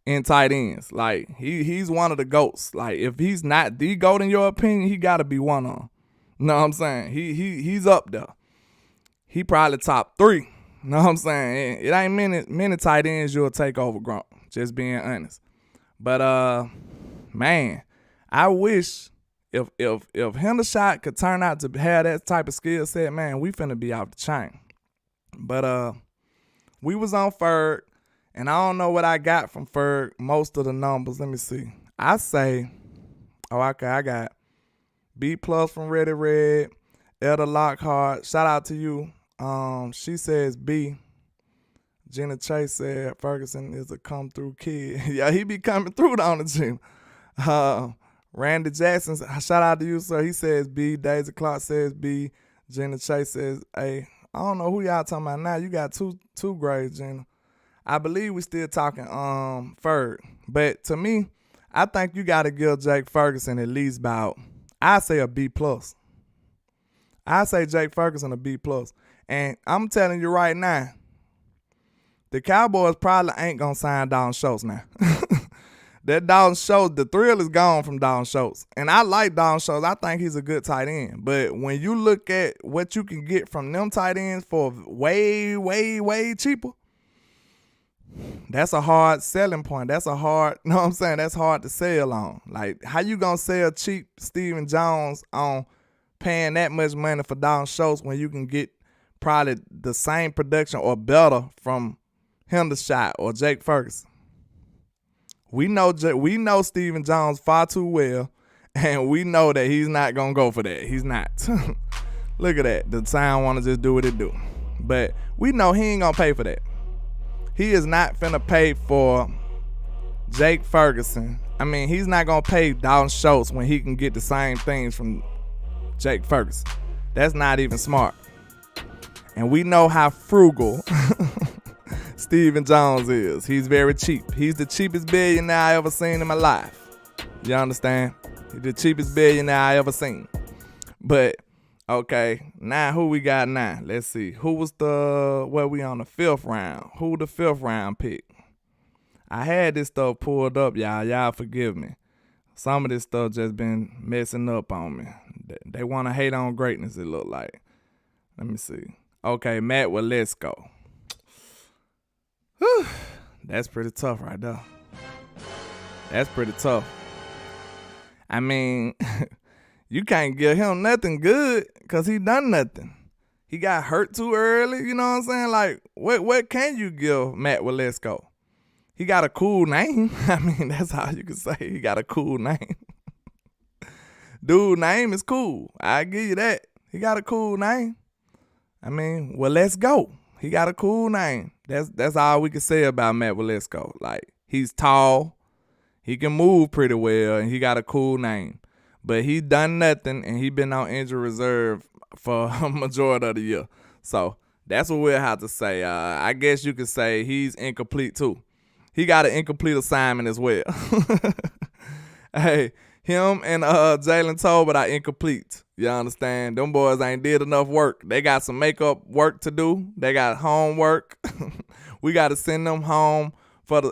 Speaker 1: in tight ends. Like, he's one of the GOATs. Like, if he's not the GOAT in your opinion, he got to be one of them. You know what I'm saying? He's up there. he probably top 3. You know what I'm saying? It ain't many tight ends you'll take over Gronk, just being honest. But man, I wish if Hendershot could turn out to have that type of skill set, man, we finna be out the chain. But we was on Ferg, and I don't know what I got from Ferg, most of the numbers. Let me see. I say, I got B+ from Ready Red, Elder Lockhart. Shout out to you. She says B. Jenna Chase said Ferguson is a come-through kid. Yeah, he be coming through on the gym. Randy Jackson, shout out to you, sir. He says B. Daisy Clark says B. Jenna Chase says A. I don't know who y'all talking about now. You got two grades, Jenna. I believe we still talking Ferg. But to me, I think you got to give Jake Ferguson at least about, I say a B+. I say Jake Ferguson a B+. And I'm telling you right now, the Cowboys probably ain't going to sign Dalton Schultz now. That Dalton Schultz, the thrill is gone from Dalton Schultz. And I like Dalton Schultz. I think he's a good tight end. But when you look at what you can get from them tight ends for way, way, way cheaper, that's a hard selling point. That's a hard, you know what I'm saying? That's hard to sell on. Like, how you going to sell cheap Stephen Jones on paying that much money for Dalton Schultz when you can get probably the same production or better from Hendershot or Jake Ferguson? We know Stephen Jones far too well, and we know that he's not going to go for that. He's not. Look at that. The town want to just do what it do. But we know he ain't going to pay for that. He is not finna pay for Jake Ferguson. I mean, he's not going to pay Dalton Schultz when he can get the same things from Jake Ferguson. That's not even smart. And we know how frugal Stephen Jones is. He's very cheap. He's the cheapest billionaire I ever seen in my life. You understand? He's the cheapest billionaire I ever seen. But, okay, now who we got now? Let's see. Who was we on the 5th round? Who the 5th round pick? I had this stuff pulled up, y'all. Y'all forgive me. Some of this stuff just been messing up on me. They want to hate on greatness, it look like. Let me see. Okay, Matt, well, let's go. Whew, that's pretty tough right there. That's pretty tough. I mean, you can't give him nothing good because he done nothing. He got hurt too early, you know what I'm saying? Like, what can you give Matt Waletzko? He got a cool name. I mean, that's all you can say. He got a cool name. Dude, name is cool. I give you that. He got a cool name. I mean, well, let's go. He got a cool name. That's all we can say about Matt Waletzko. Like, he's tall. He can move pretty well, and he got a cool name. But he done nothing, and he been on injury reserve for a majority of the year. So that's what we'll have to say. I guess you could say he's incomplete, too. He got an incomplete assignment as well. Hey, him and Jalen Tolbert are incomplete. You understand? Them boys ain't did enough work. They got some makeup work to do. They got homework. We got to send them home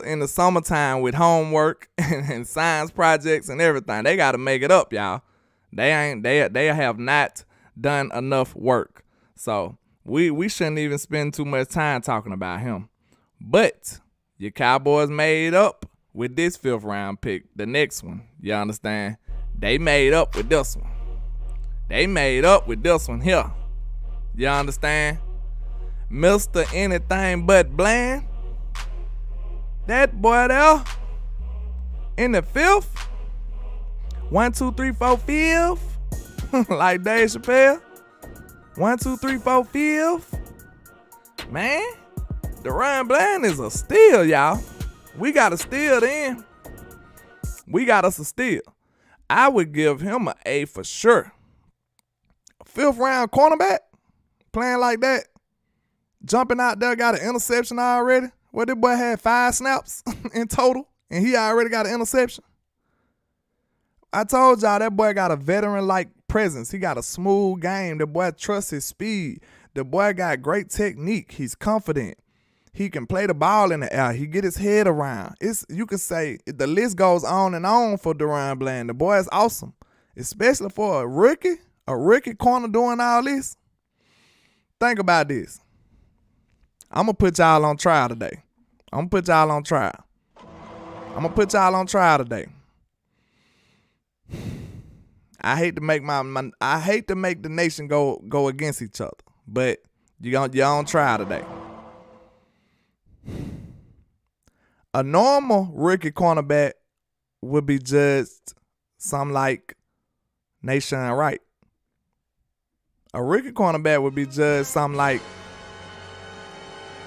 Speaker 1: in the summertime with homework and science projects and everything. They got to make it up, y'all. They have not done enough work. So we shouldn't even spend too much time talking about him. But your Cowboys made up with this 5th round pick. The next one, you understand? They made up with this one. They made up with this one here. You understand? Mr. Anything But Bland. That boy there in the 5th. 1, 2, 3, 4, 5th. Like Dave Chappelle. 1, 2, 3, 4, 5th. Man, DaRon Bland is a steal, y'all. We got a steal then. We got us a steal. I would give him an A for sure. 5th round cornerback playing like that, jumping out there, got an interception already. Well, this boy had 5 snaps in total, and he already got an interception. I told y'all that boy got a veteran-like presence. He got a smooth game. The boy trusts his speed. The boy got great technique. He's confident. He can play the ball in the air. He get his head around. You could say the list goes on and on for DaRon Bland. The boy is awesome, especially for a rookie corner doing all this. think about this. I'm going to put y'all on trial today. I hate to make the nation go against each other, but you're on trial today. A normal rookie cornerback would be judged something like Nation Wright. A rookie cornerback would be judged something like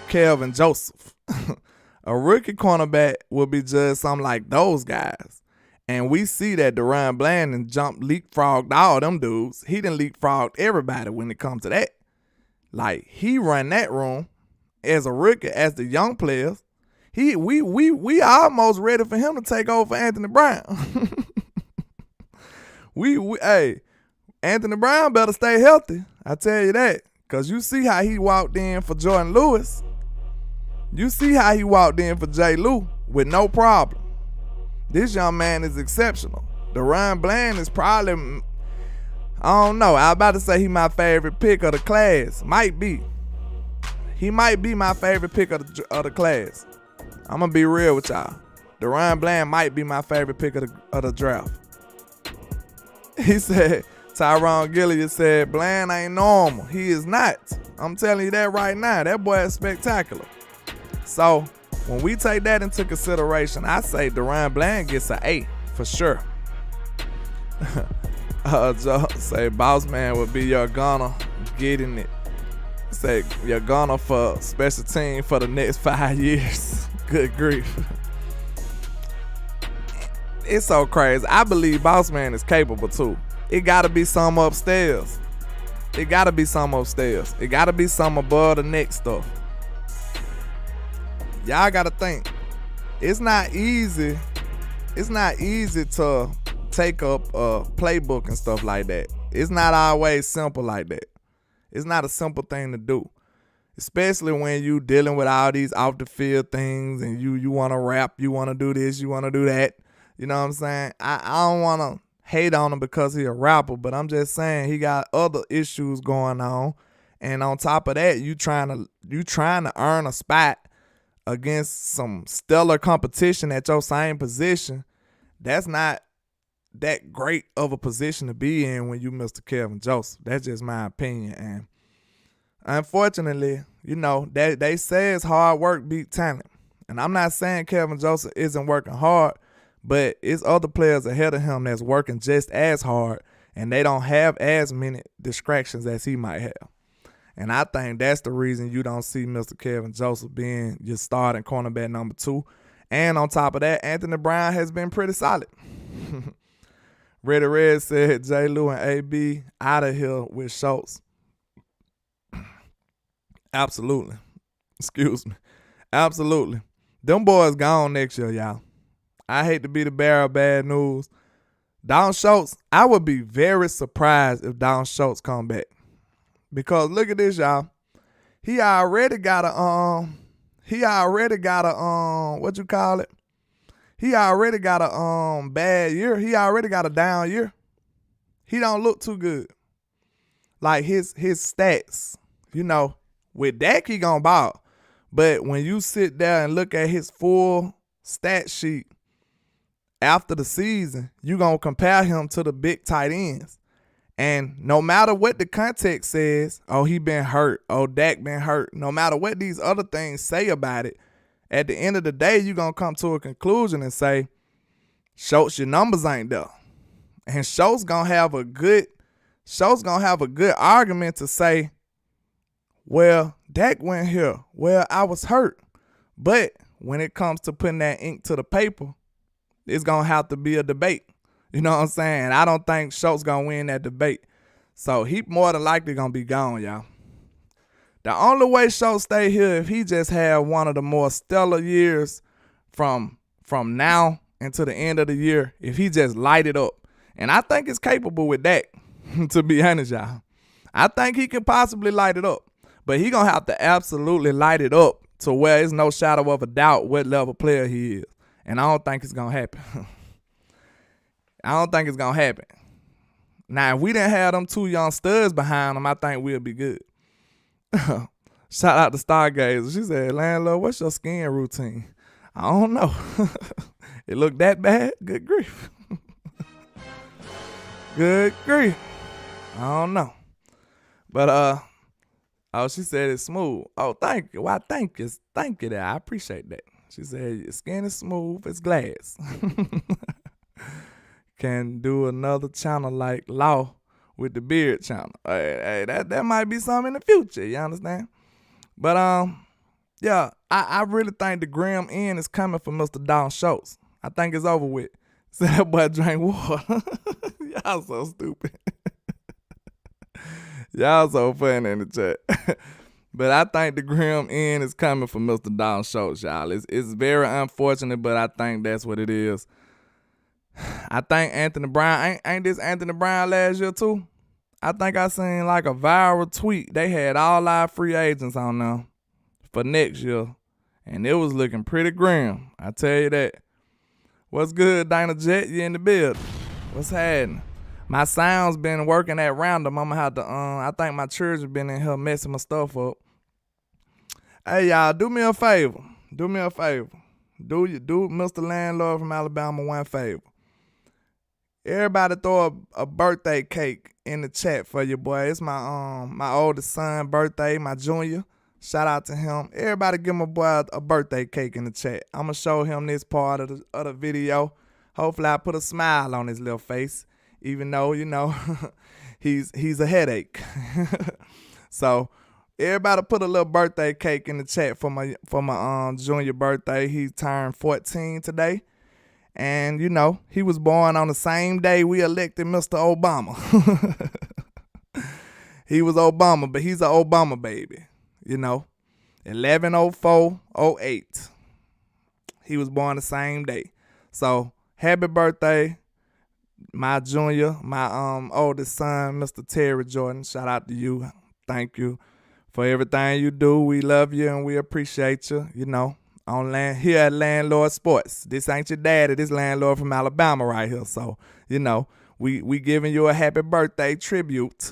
Speaker 1: Kelvin Joseph. A rookie cornerback would be judged something like those guys. And we see that DaRon Bland leapfrogged all them dudes. He done leapfrogged everybody when it comes to that. Like, he run that room as a rookie, as the young players. We almost ready for him to take over for Anthony Brown. Hey, Anthony Brown better stay healthy. I tell you that. Because you see how he walked in for Jordan Lewis. You see how he walked in for J. Lou with no problem. This young man is exceptional. DaRon Bland is probably, I don't know. I was about to say he my favorite pick of the class. Might be. He might be my favorite pick of the class. I'm going to be real with y'all. DaRon Bland might be my favorite pick of the draft. He said, Tyrone Gilliard said, Bland ain't normal. He is not. I'm telling you that right now. That boy is spectacular. So, when we take that into consideration, I say DaRon Bland gets an A for sure. Joe say, boss man would be your gunner getting it. Say, your gunner for special team for the next 5 years. Good grief. It's so crazy. I believe boss man is capable too. It gotta be some upstairs. It gotta be some above the neck stuff. Y'all gotta think. It's not easy to take up a playbook and stuff like that. It's not always simple like that. It's not a simple thing to do. Especially when you dealing with all these off the field things and you want to rap, you want to do this, you want to do that. You know what I'm saying? I don't want to hate on him because he's a rapper, but I'm just saying he got other issues going on. And on top of that, you trying to earn a spot against some stellar competition at your same position. That's not that great of a position to be in when you Mr. Kelvin Joseph. That's just my opinion. And unfortunately, you know, they say it's hard work beat talent. And I'm not saying Kelvin Joseph isn't working hard, but it's other players ahead of him that's working just as hard, and they don't have as many distractions as he might have. And I think that's the reason you don't see Mr. Kelvin Joseph being your starting cornerback number 2. And on top of that, Anthony Brown has been pretty solid. Reddy Red said J. Lou and AB out of here with Schultz. Absolutely. Excuse me. Absolutely. Them boys gone next year, y'all. I hate to be the bearer of bad news. Dalton Schultz, I would be very surprised if Dalton Schultz come back. Because look at this, y'all. He already got a what you call it? He already got a bad year. He already got a down year. He don't look too good. Like his stats, you know, with Dak he gonna ball. But when you sit there and look at his full stat sheet after the season, you gonna compare him to the big tight ends. And no matter what the context says, oh, he been hurt, oh, Dak been hurt, no matter what these other things say about it, at the end of the day, you're going to come to a conclusion and say, Schultz, your numbers ain't there. And Schultz going to have a good argument to say, well, Dak went here. Well, I was hurt. But when it comes to putting that ink to the paper, it's going to have to be a debate. You know what I'm saying? I don't think Schultz going to win that debate. So he more than likely going to be gone, y'all. The only way Schultz stay here if he just had one of the more stellar years from now until the end of the year, if he just light it up. And I think he's capable with that, to be honest, y'all. I think he can possibly light it up. But he going to have to absolutely light it up to where there's no shadow of a doubt what level player he is. And I don't think it's going to happen. I don't think it's going to happen. Now, if we didn't have them 2 young studs behind him, I think we'll be good. Shout out to Stargazer. She said, Landlord, what's your skin routine? I don't know. It looked that bad? Good grief. Good grief. I don't know. But oh, she said it's smooth. Oh, thank you. Why, thank you. Thank you there. I appreciate that. She said your skin is smooth. It's glass. Can do another channel like Law with the beard channel. Hey, that might be something in the future. You understand? But yeah, I really think the grim end is coming for Mr. Don Schultz. I think it's over with. Said that boy drank water. Y'all so stupid. Y'all so funny in the chat. But I think the grim end is coming for Mr. Don Schultz, y'all. It's very unfortunate, but I think that's what it is. I think Anthony Brown, ain't this Anthony Brown last year too? I think I seen like a viral tweet. They had all our free agents on there for next year. And it was looking pretty grim. I tell you that. What's good, Dana Jet? You in the building? What's happening? My sound's been working at random. I'm gonna have to, I think my children been in here messing my stuff up. Hey, y'all, do me a favor. Do me a favor. Do Mr. Landlord from Alabama one favor. Everybody throw a birthday cake in the chat for your boy. It's my oldest son birthday, my junior. Shout out to him. Everybody give my boy a birthday cake in the chat. I'm going to show him this part of the video. Hopefully I put a smile on his little face, even though, you know, he's a headache. So everybody put a little birthday cake in the chat for my junior birthday. He turned 14 today. And, you know, he was born on the same day we elected Mr. Obama. He was Obama, but he's an Obama baby, you know. 11/04/08. He was born the same day. So, happy birthday, my junior, my oldest son, Mr. Terry Jordan. Shout out to you. Thank you for everything you do. We love you and we appreciate you, you know. Here at Landlord Sports. This ain't your daddy, this Landlord from Alabama right here. So, you know, we giving you a happy birthday tribute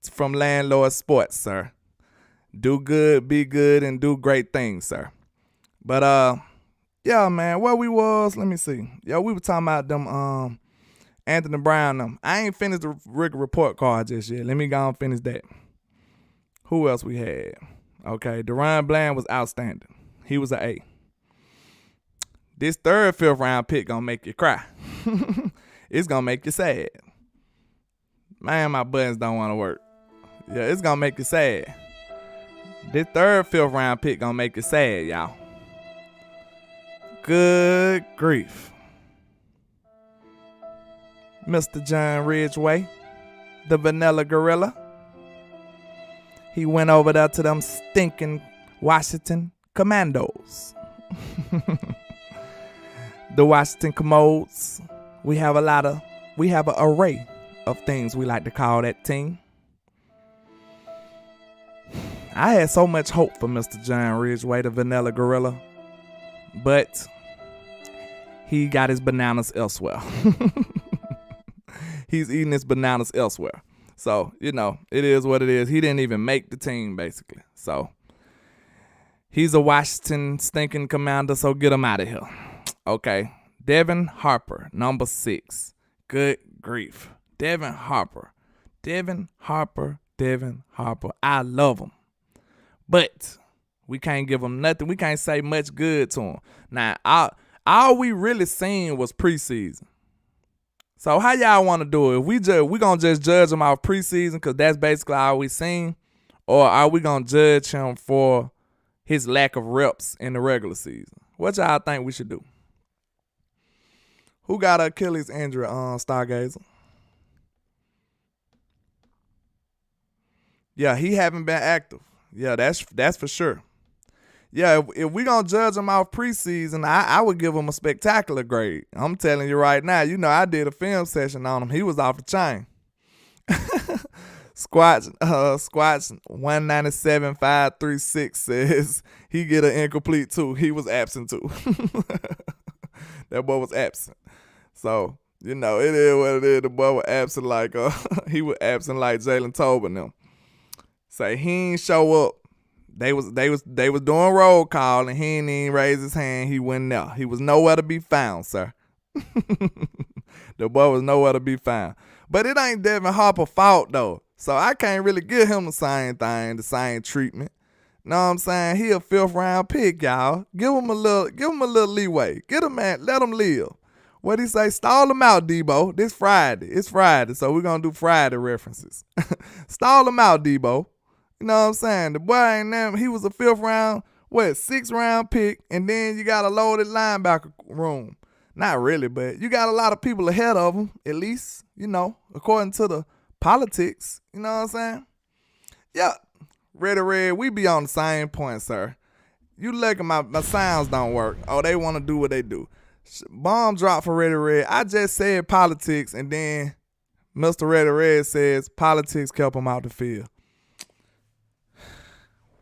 Speaker 1: from Landlord Sports, sir. Do good, be good, and do great things, sir. But yeah, man, where we was, let me see. Yeah, we were talking about them Anthony Brown them. I ain't finished the Rick report card just yet. Let me go and finish that. Who else we had? Okay, Deron Bland was outstanding. He was an A. This third, fifth round pick gonna make you cry. It's gonna make you sad. Man, my buttons don't want to work. Yeah, it's gonna make you sad. This third, fifth round pick gonna make you sad, y'all. Good grief. Mr. John Ridgeway, the Vanilla Gorilla. He went over there to them stinking Washington Commandos. The Washington Commodes. We have an array of things we like to call that team. I had so much hope for Mr. John Ridgeway, the Vanilla Gorilla, but he got his bananas elsewhere. He's eating his bananas elsewhere. So, you know, it is what it is. He didn't even make the team, basically. So, he's a Washington stinking commander, so get him out of here. Okay. Devin Harper, number 6. Good grief. Devin Harper. I love him. But we can't give him nothing. We can't say much good to him. Now, all we really seen was preseason. So how y'all want to do it? We gonna just judge him off preseason because that's basically all we seen, or are we gonna judge him for his lack of reps in the regular season? What y'all think we should do? Who got Achilles injury on Stargazer? Yeah, he haven't been active. Yeah, that's for sure. Yeah, if we gonna judge him off preseason, I would give him a spectacular grade. I'm telling you right now. You know, I did a film session on him. He was off the chain. Squats 197, 536 says he get an incomplete too. He was absent too. That boy was absent. So, you know, it is what it is. The boy was absent like he was absent like Jalen Tobin them. Say he ain't show up. They was doing roll call and he ain't even raise his hand. He went there. He was nowhere to be found, sir. The boy was nowhere to be found. But it ain't Devin Harper's fault though. So I can't really give him the same thing, the same treatment. Know what I'm saying? He a 5th round pick, y'all. Give him a little leeway. Get him, man. Let him live. What he say? Stall him out, Debo. This Friday. It's Friday, so we're gonna do Friday references. Stall him out, Debo. You know what I'm saying? The boy ain't never, he was a 5th round, 6th round pick, and then you got a loaded linebacker room. Not really, but you got a lot of people ahead of him, at least, according to the politics. You know what I'm saying? Yeah. Red, we be on the same point, sir. You look at my sounds don't work. Oh, they want to do what they do. Bomb drop for Red. I just said politics, and then Mr. Red says politics kept him out the field.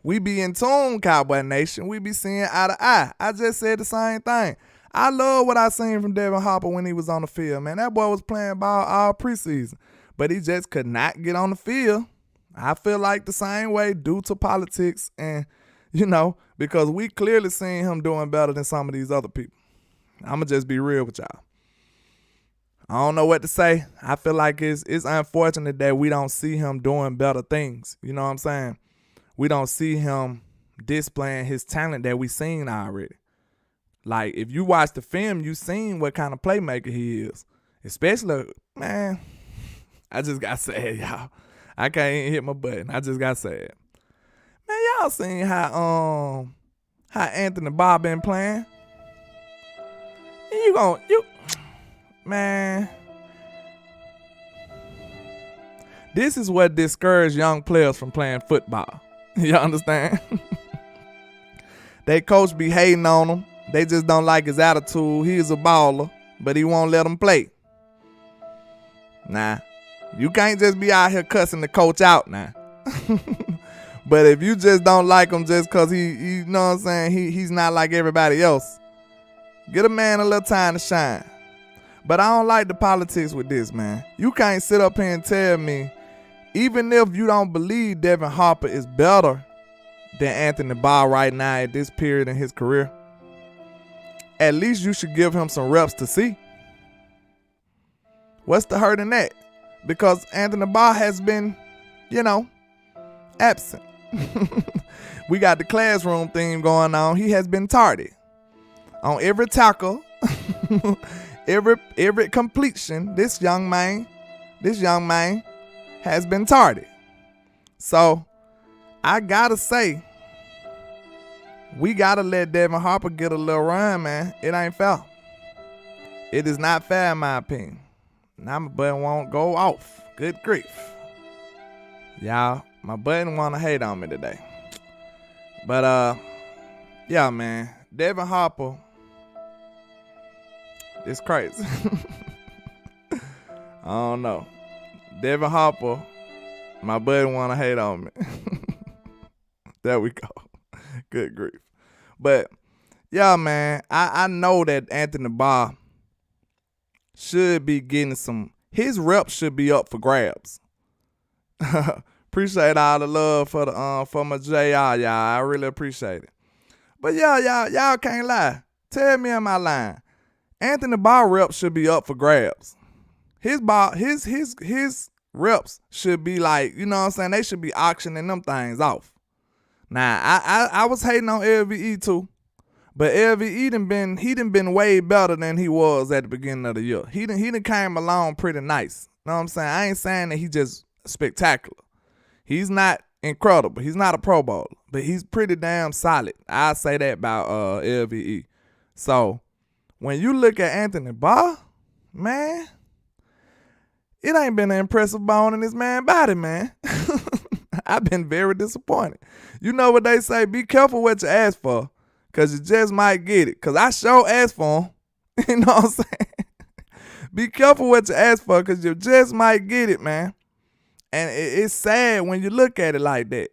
Speaker 1: We be in tune, Cowboy Nation. We be seeing eye to eye. I just said the same thing. I love what I seen from Devin Harper when he was on the field, man. That boy was playing ball all preseason, but he just could not get on the field. I feel like the same way due to politics and, because we clearly seen him doing better than some of these other people. I'm going to just be real with y'all. I don't know what to say. I feel like it's unfortunate that we don't see him doing better things. You know what I'm saying? We don't see him displaying his talent that we seen already. Like, if you watch the film, you seen what kind of playmaker he is. Especially, man, I just got sad, y'all. I can't even hit my button. I just got sad. Man, y'all seen how Anthony Barr been playing? Man. This is what discourages young players from playing football. You understand? They coach be hating on him. They just don't like his attitude. He's a baller, but he won't let him play. Nah, you can't just be out here cussing the coach out now. But if you just don't like him just because he you know what I'm saying, he's not like everybody else, get a man a little time to shine. But I don't like the politics with this, man. You can't sit up here and tell me, even if you don't believe Devin Harper is better than Anthony Barr right now at this period in his career, at least you should give him some reps to see. What's the hurt in that? Because Anthony Barr has been, absent. We got the classroom theme going on. He has been tardy. On every tackle, every completion, this young man has been tardy. So I gotta say, we gotta let Devin Harper get a little run, man. It ain't fair. It is not fair in my opinion. Now my button won't go off. Good grief. Y'all, my button wanna hate on me today. But yeah, man. Devin Harper, it's crazy. I don't know. Devin Harper, my button wanna hate on me. There we go. Good grief. But yeah, man, I know that Anthony Barr should be getting his reps should be up for grabs. Appreciate all the love for my JR, y'all. I really appreciate it. But yeah, y'all can't lie. Tell me, am I lying? Anthony Barr reps should be up for grabs. His reps should be like, you know what I'm saying? They should be auctioning them things off. Now, I was hating on LVE too, but LVE done been way better than he was at the beginning of the year. He done came along pretty nice. You know what I'm saying? I ain't saying that he just spectacular. He's not incredible. He's not a Pro Bowler, but he's pretty damn solid. I say that about LVE. So when you look at Anthony Barr, man, it ain't been an impressive bone in this man's body, man. I've been very disappointed. You know what they say, be careful what you ask for, because you just might get it. Because I sure asked for him. You know what I'm saying? Be careful what you ask for, because you just might get it, man. And it's sad when you look at it like that.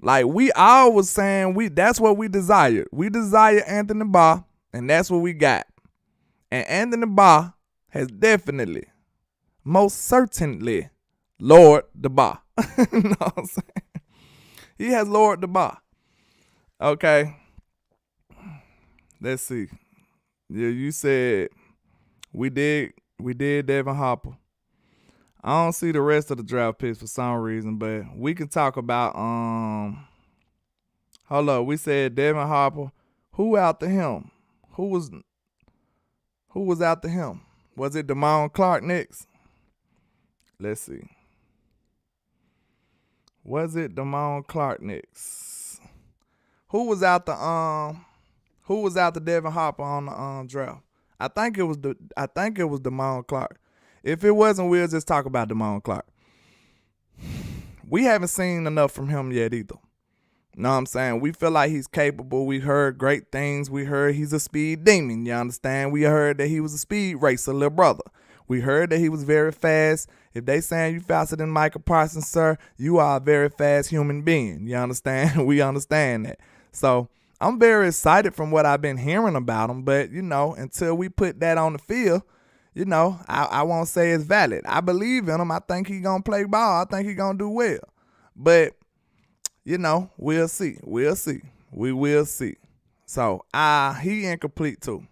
Speaker 1: Like, we all was saying that's what we desired. We desire Anthony Barr, and that's what we got. And Anthony Barr has definitely, most certainly, lowered the bar. You know what I'm saying? He has lowered the bar. Okay. Let's see. Yeah, you said we did Devin Harper. I don't see the rest of the draft picks for some reason, but we can talk about hold up, we said Devin Harper. Who after him? Who was after him? Was it Damone Clark next? Let's see. Was it Damone Clark next? Who was after Devin Harper on the draft? I think it was Damone Clark. If it wasn't, we'll just talk about Damone Clark. We haven't seen enough from him yet either. Know what I'm saying? We feel like he's capable. We heard great things. We heard he's a speed demon. You understand? We heard that he was a speed racer, little brother. We heard that he was very fast. If they saying you faster than Michael Parsons, sir, you are a very fast human being. You understand? We understand that. So I'm very excited from what I've been hearing about him. But, until we put that on the field, I won't say it's valid. I believe in him. I think he's going to play ball. I think he's going to do well. But, we'll see. We'll see. We will see. So, he incomplete too.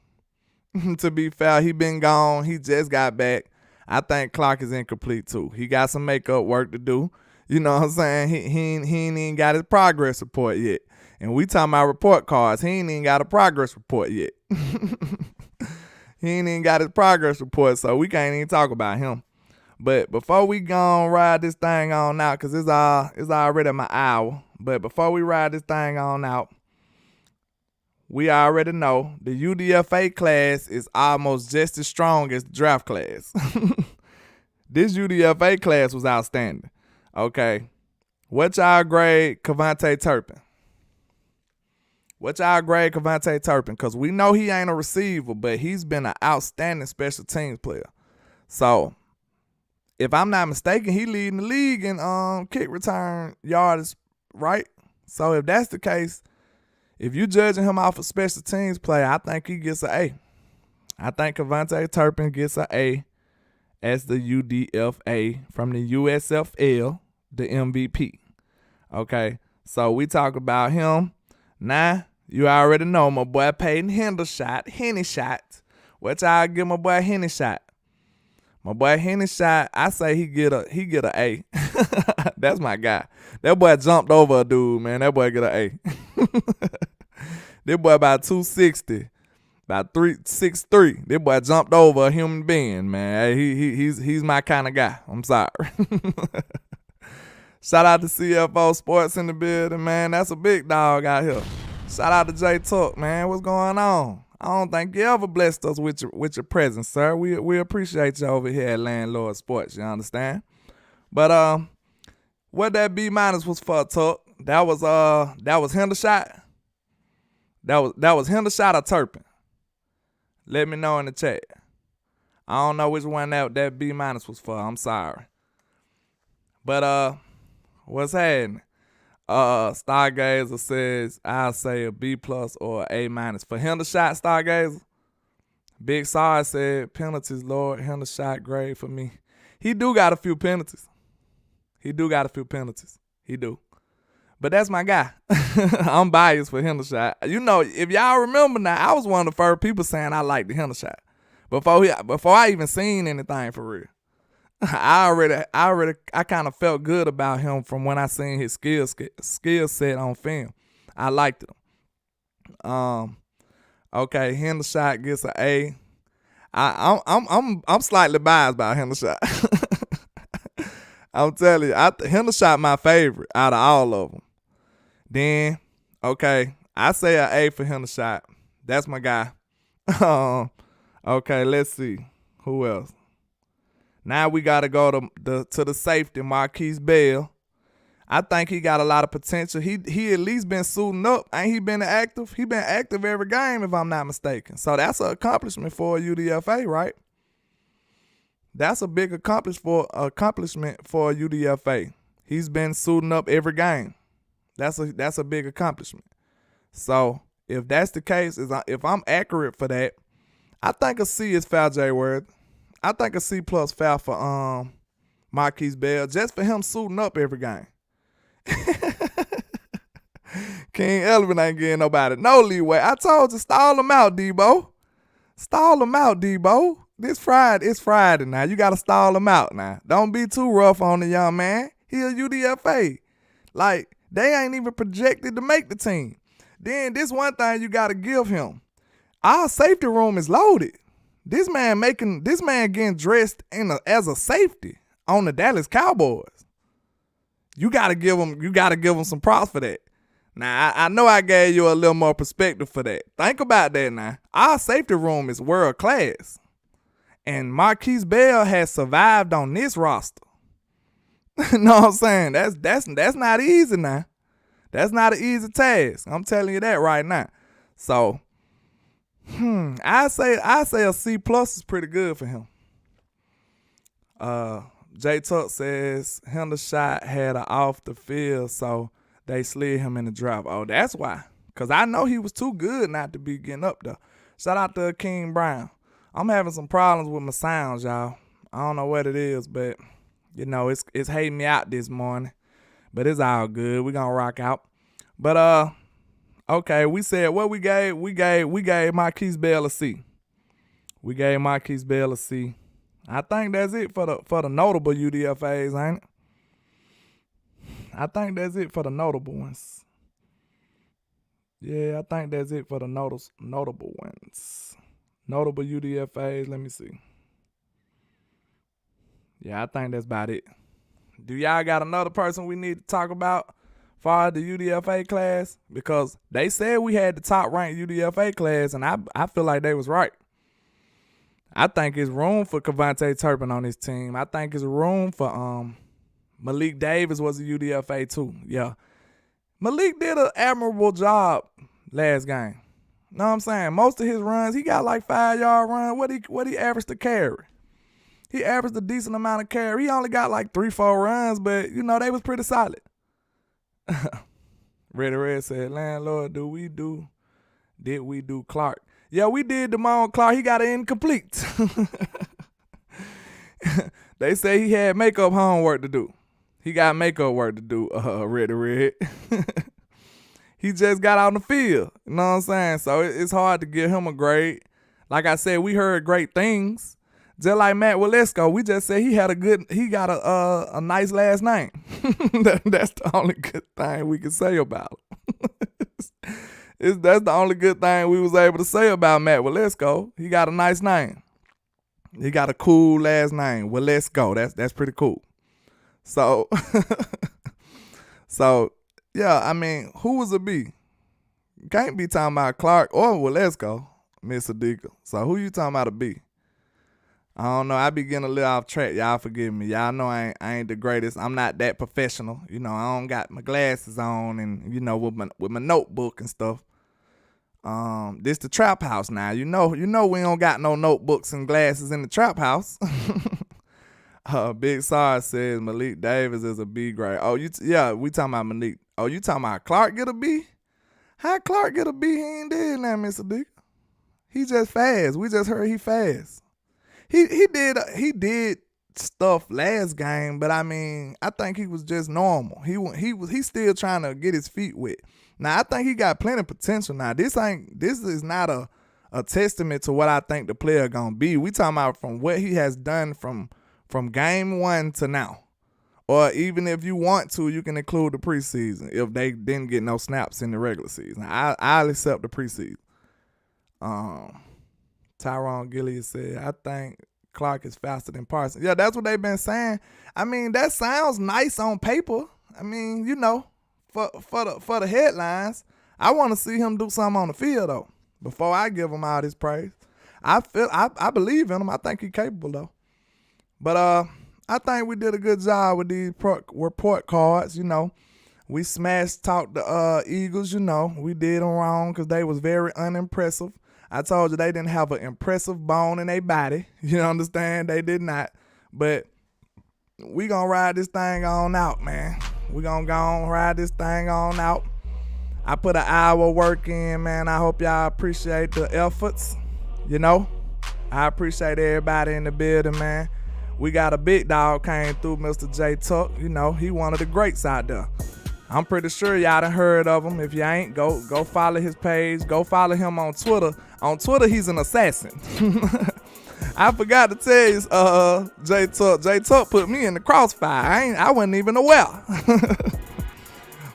Speaker 1: To be fair, he been gone. He just got back. I think Clark is incomplete too. He got some makeup work to do. You know what I'm saying? He ain't even got his progress report yet. And we talking about report cards. He ain't even got a progress report yet. He ain't even got his progress report, so we can't even talk about him. But before we go ride this thing on out, because it's already my hour. But before we ride this thing on out, we already know the UDFA class is almost just as strong as the draft class. This UDFA class was outstanding. Okay. What y'all grade Kevontae Turpin? What y'all grade Kevontae Turpin? Because we know he ain't a receiver, but he's been an outstanding special teams player. So, if I'm not mistaken, he leading the league in kick return yards, right? So, if that's the case, if you judging him off of special teams play, I think he gets an A. I think Kevontae Turpin gets an A as the UDFA from the USFL, the MVP. Okay, so we talk about him. Now, you already know my boy Peyton Henny shot. What y'all give my boy Henny shot? My boy Henny shot, I say he get a A. That's my guy. That boy jumped over a dude, man. That boy get an A. That boy about 260, about 6'3". That boy jumped over a human being, man. He's my kind of guy. I'm sorry. Shout out to CFO Sports in the building, man. That's a big dog out here. Shout out to J Tuck, man. What's going on? I don't think you ever blessed us with your presence, sir. We appreciate you over here at Landlord Sports. You understand? But what that B- was for, Tuck? That was Hendershot. That was Hendershot or Turpin. Let me know in the chat. I don't know which one that B- was for. I'm sorry. But what's happening? Stargazer says I'll say a B+ or A- for Hendershot. Stargazer. Big Sar said penalties, Lord. Hendershot grade for me. He do got a few penalties. He do. But that's my guy. I'm biased for Hendershot. If y'all remember now, I was one of the first people saying I liked the Hendershot before I even seen anything for real. I kind of felt good about him from when I seen his skill set on film. I liked him. Okay, Hendershot gets an A. I'm slightly biased about Hendershot. I'm telling you, Hendershot my favorite out of all of them. Then, okay, I say an A for Hendershot. That's my guy. Okay, let's see. Who else? Now we got to go to the safety, Marquise Bell. I think he got a lot of potential. He at least been suiting up. Ain't he been active? He been active every game, if I'm not mistaken. So that's an accomplishment for UDFA, right? That's a big accomplishment for UDFA. He's been suiting up every game. That's a big accomplishment. So if that's the case, if I'm accurate for that, I think a C is foul J Word. I think a C+ foul for Marquise Bell, just for him suiting up every game. King Elephant ain't getting nobody no leeway. I told you, stall him out, Debo. Stall him out, Debo. It's Friday now. You got to stall him out now. Don't be too rough on the young man. He a UDFA. Like, they ain't even projected to make the team. Then this one thing you got to give him. Our safety room is loaded. This man getting dressed as a safety on the Dallas Cowboys. You gotta give him some props for that. Now I know I gave you a little more perspective for that. Think about that now. Our safety room is world class, and Marquise Bell has survived on this roster. Know what I'm saying? That's not easy now. That's not an easy task. I'm telling you that right now. So, I say a C+ is pretty good for him. J Tuck says Hendershot had an off the field, so they slid him in the draft. Oh, that's why. Because I know he was too good not to be getting up there. Shout out to King Brown. I'm having some problems with my sounds, y'all. I don't know what it is, but, you know, it's hating me out this morning. But it's all good. We're going to rock out. But, okay, we said what we gave. We gave Marquise Bell a C. We gave Marquise Bell a C. I think that's it for the notable UDFAs, ain't it? I think that's it for the notable ones. Yeah, I think that's it for the notable ones. Notable UDFAs, let me see. Yeah, I think that's about it. Do y'all got another person we need to talk about for the UDFA class? Because they said we had the top ranked UDFA class, and I feel like they was right. I think it's room for Kevontae Turpin on this team. I think it's room for Malik Davis was a UDFA too. Yeah. Malik did an admirable job last game. Know what I'm saying? Most of his runs, he got like 5-yard run. What he averaged to carry? He averaged a decent amount of carry. He only got like 3-4 runs, but you know, they was pretty solid. Reddy Red said, Landlord, did we do Clark? Yeah, we did Damone Clark. He got an incomplete. They say he had makeup homework to do. He got makeup work to do, Reddy Red. He just got out on the field. You know what I'm saying? So it's hard to give him a grade. Like I said, we heard great things. Just like Matt Walesko, we just said he got a nice last name. That's the only good thing we can say about him. That's the only good thing we was able to say about Matt Walesko. He got a nice name. He got a cool last name, Walesko. That's pretty cool. So, yeah, I mean, who was a B? Can't be talking about Clark or Walesko, Miss Adika. So who you talking about a B? I don't know. I be getting a little off track. Y'all forgive me. Y'all know I ain't the greatest. I'm not that professional. You know, I don't got my glasses on and, you know, with my notebook and stuff. This the trap house now. You know we don't got no notebooks and glasses in the trap house. Big Sar says Malik Davis is a B grade. Oh, we talking about Malik. Oh, you talking about Clark get a B? How Clark get a B? He ain't did that, Mr. D. He just fast. We just heard he fast. He did stuff last game, but I mean, I think he was just normal. He's still trying to get his feet wet. Now I think he got plenty of potential. Now this is not a testament to what I think the player gonna be. We talking about from what he has done from game 1 to now. Or even if you want to, you can include the preseason if they didn't get no snaps in the regular season. I'll accept the preseason. Tyrone Gilliard said, I think Clark is faster than Parsons. Yeah, that's what they've been saying. I mean, that sounds nice on paper. I mean, you know, for the headlines. I want to see him do something on the field, though, before I give him all this praise. I believe in him. I think he's capable, though. But I think we did a good job with these report cards, you know. We talked the Eagles, you know. We did them wrong because they was very unimpressive. I told you they didn't have an impressive bone in their body. You understand? They did not. But we going to ride this thing on out, man. We going to go on ride this thing on out. I put an hour work in, man. I hope y'all appreciate the efforts, you know. I appreciate everybody in the building, man. We got a big dog came through, Mr. J Tuck. You know, he one of the greats out there. I'm pretty sure y'all done heard of him. If you ain't, go follow his page. Go follow him on Twitter. On Twitter, he's an assassin. I forgot to tell you, J Tuck put me in the crossfire. I wasn't even aware.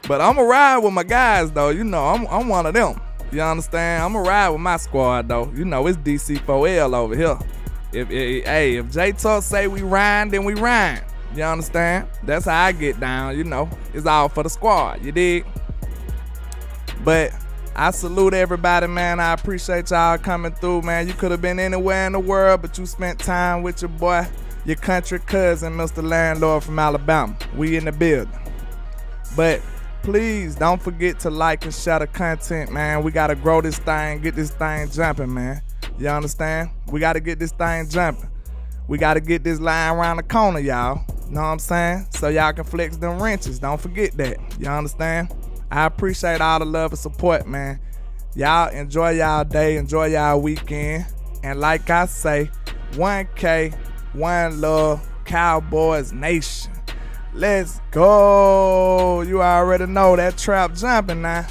Speaker 1: But I'ma ride with my guys though. You know, I'm one of them. You understand? I'ma ride with my squad though. You know, it's DC4L over here. If J Tuck say we ride, then we ride. You understand? That's how I get down. You know, it's all for the squad. You dig? But I salute everybody, man. I appreciate y'all coming through, man. You could have been anywhere in the world, but you spent time with your boy, your country cousin, Mr. Landlord from Alabama. We in the building. But please don't forget to like and share the content, man. We got to grow this thing, get this thing jumping, man. You understand? We got to get this thing jumping. We got to get this line around the corner, y'all. Know what I'm saying? So y'all can flex them wrenches. Don't forget that. You understand? I appreciate all the love and support, man. Y'all enjoy y'all day. Enjoy y'all weekend. And like I say, 1K, one love, Cowboys Nation. Let's go. You already know that trap jumping now.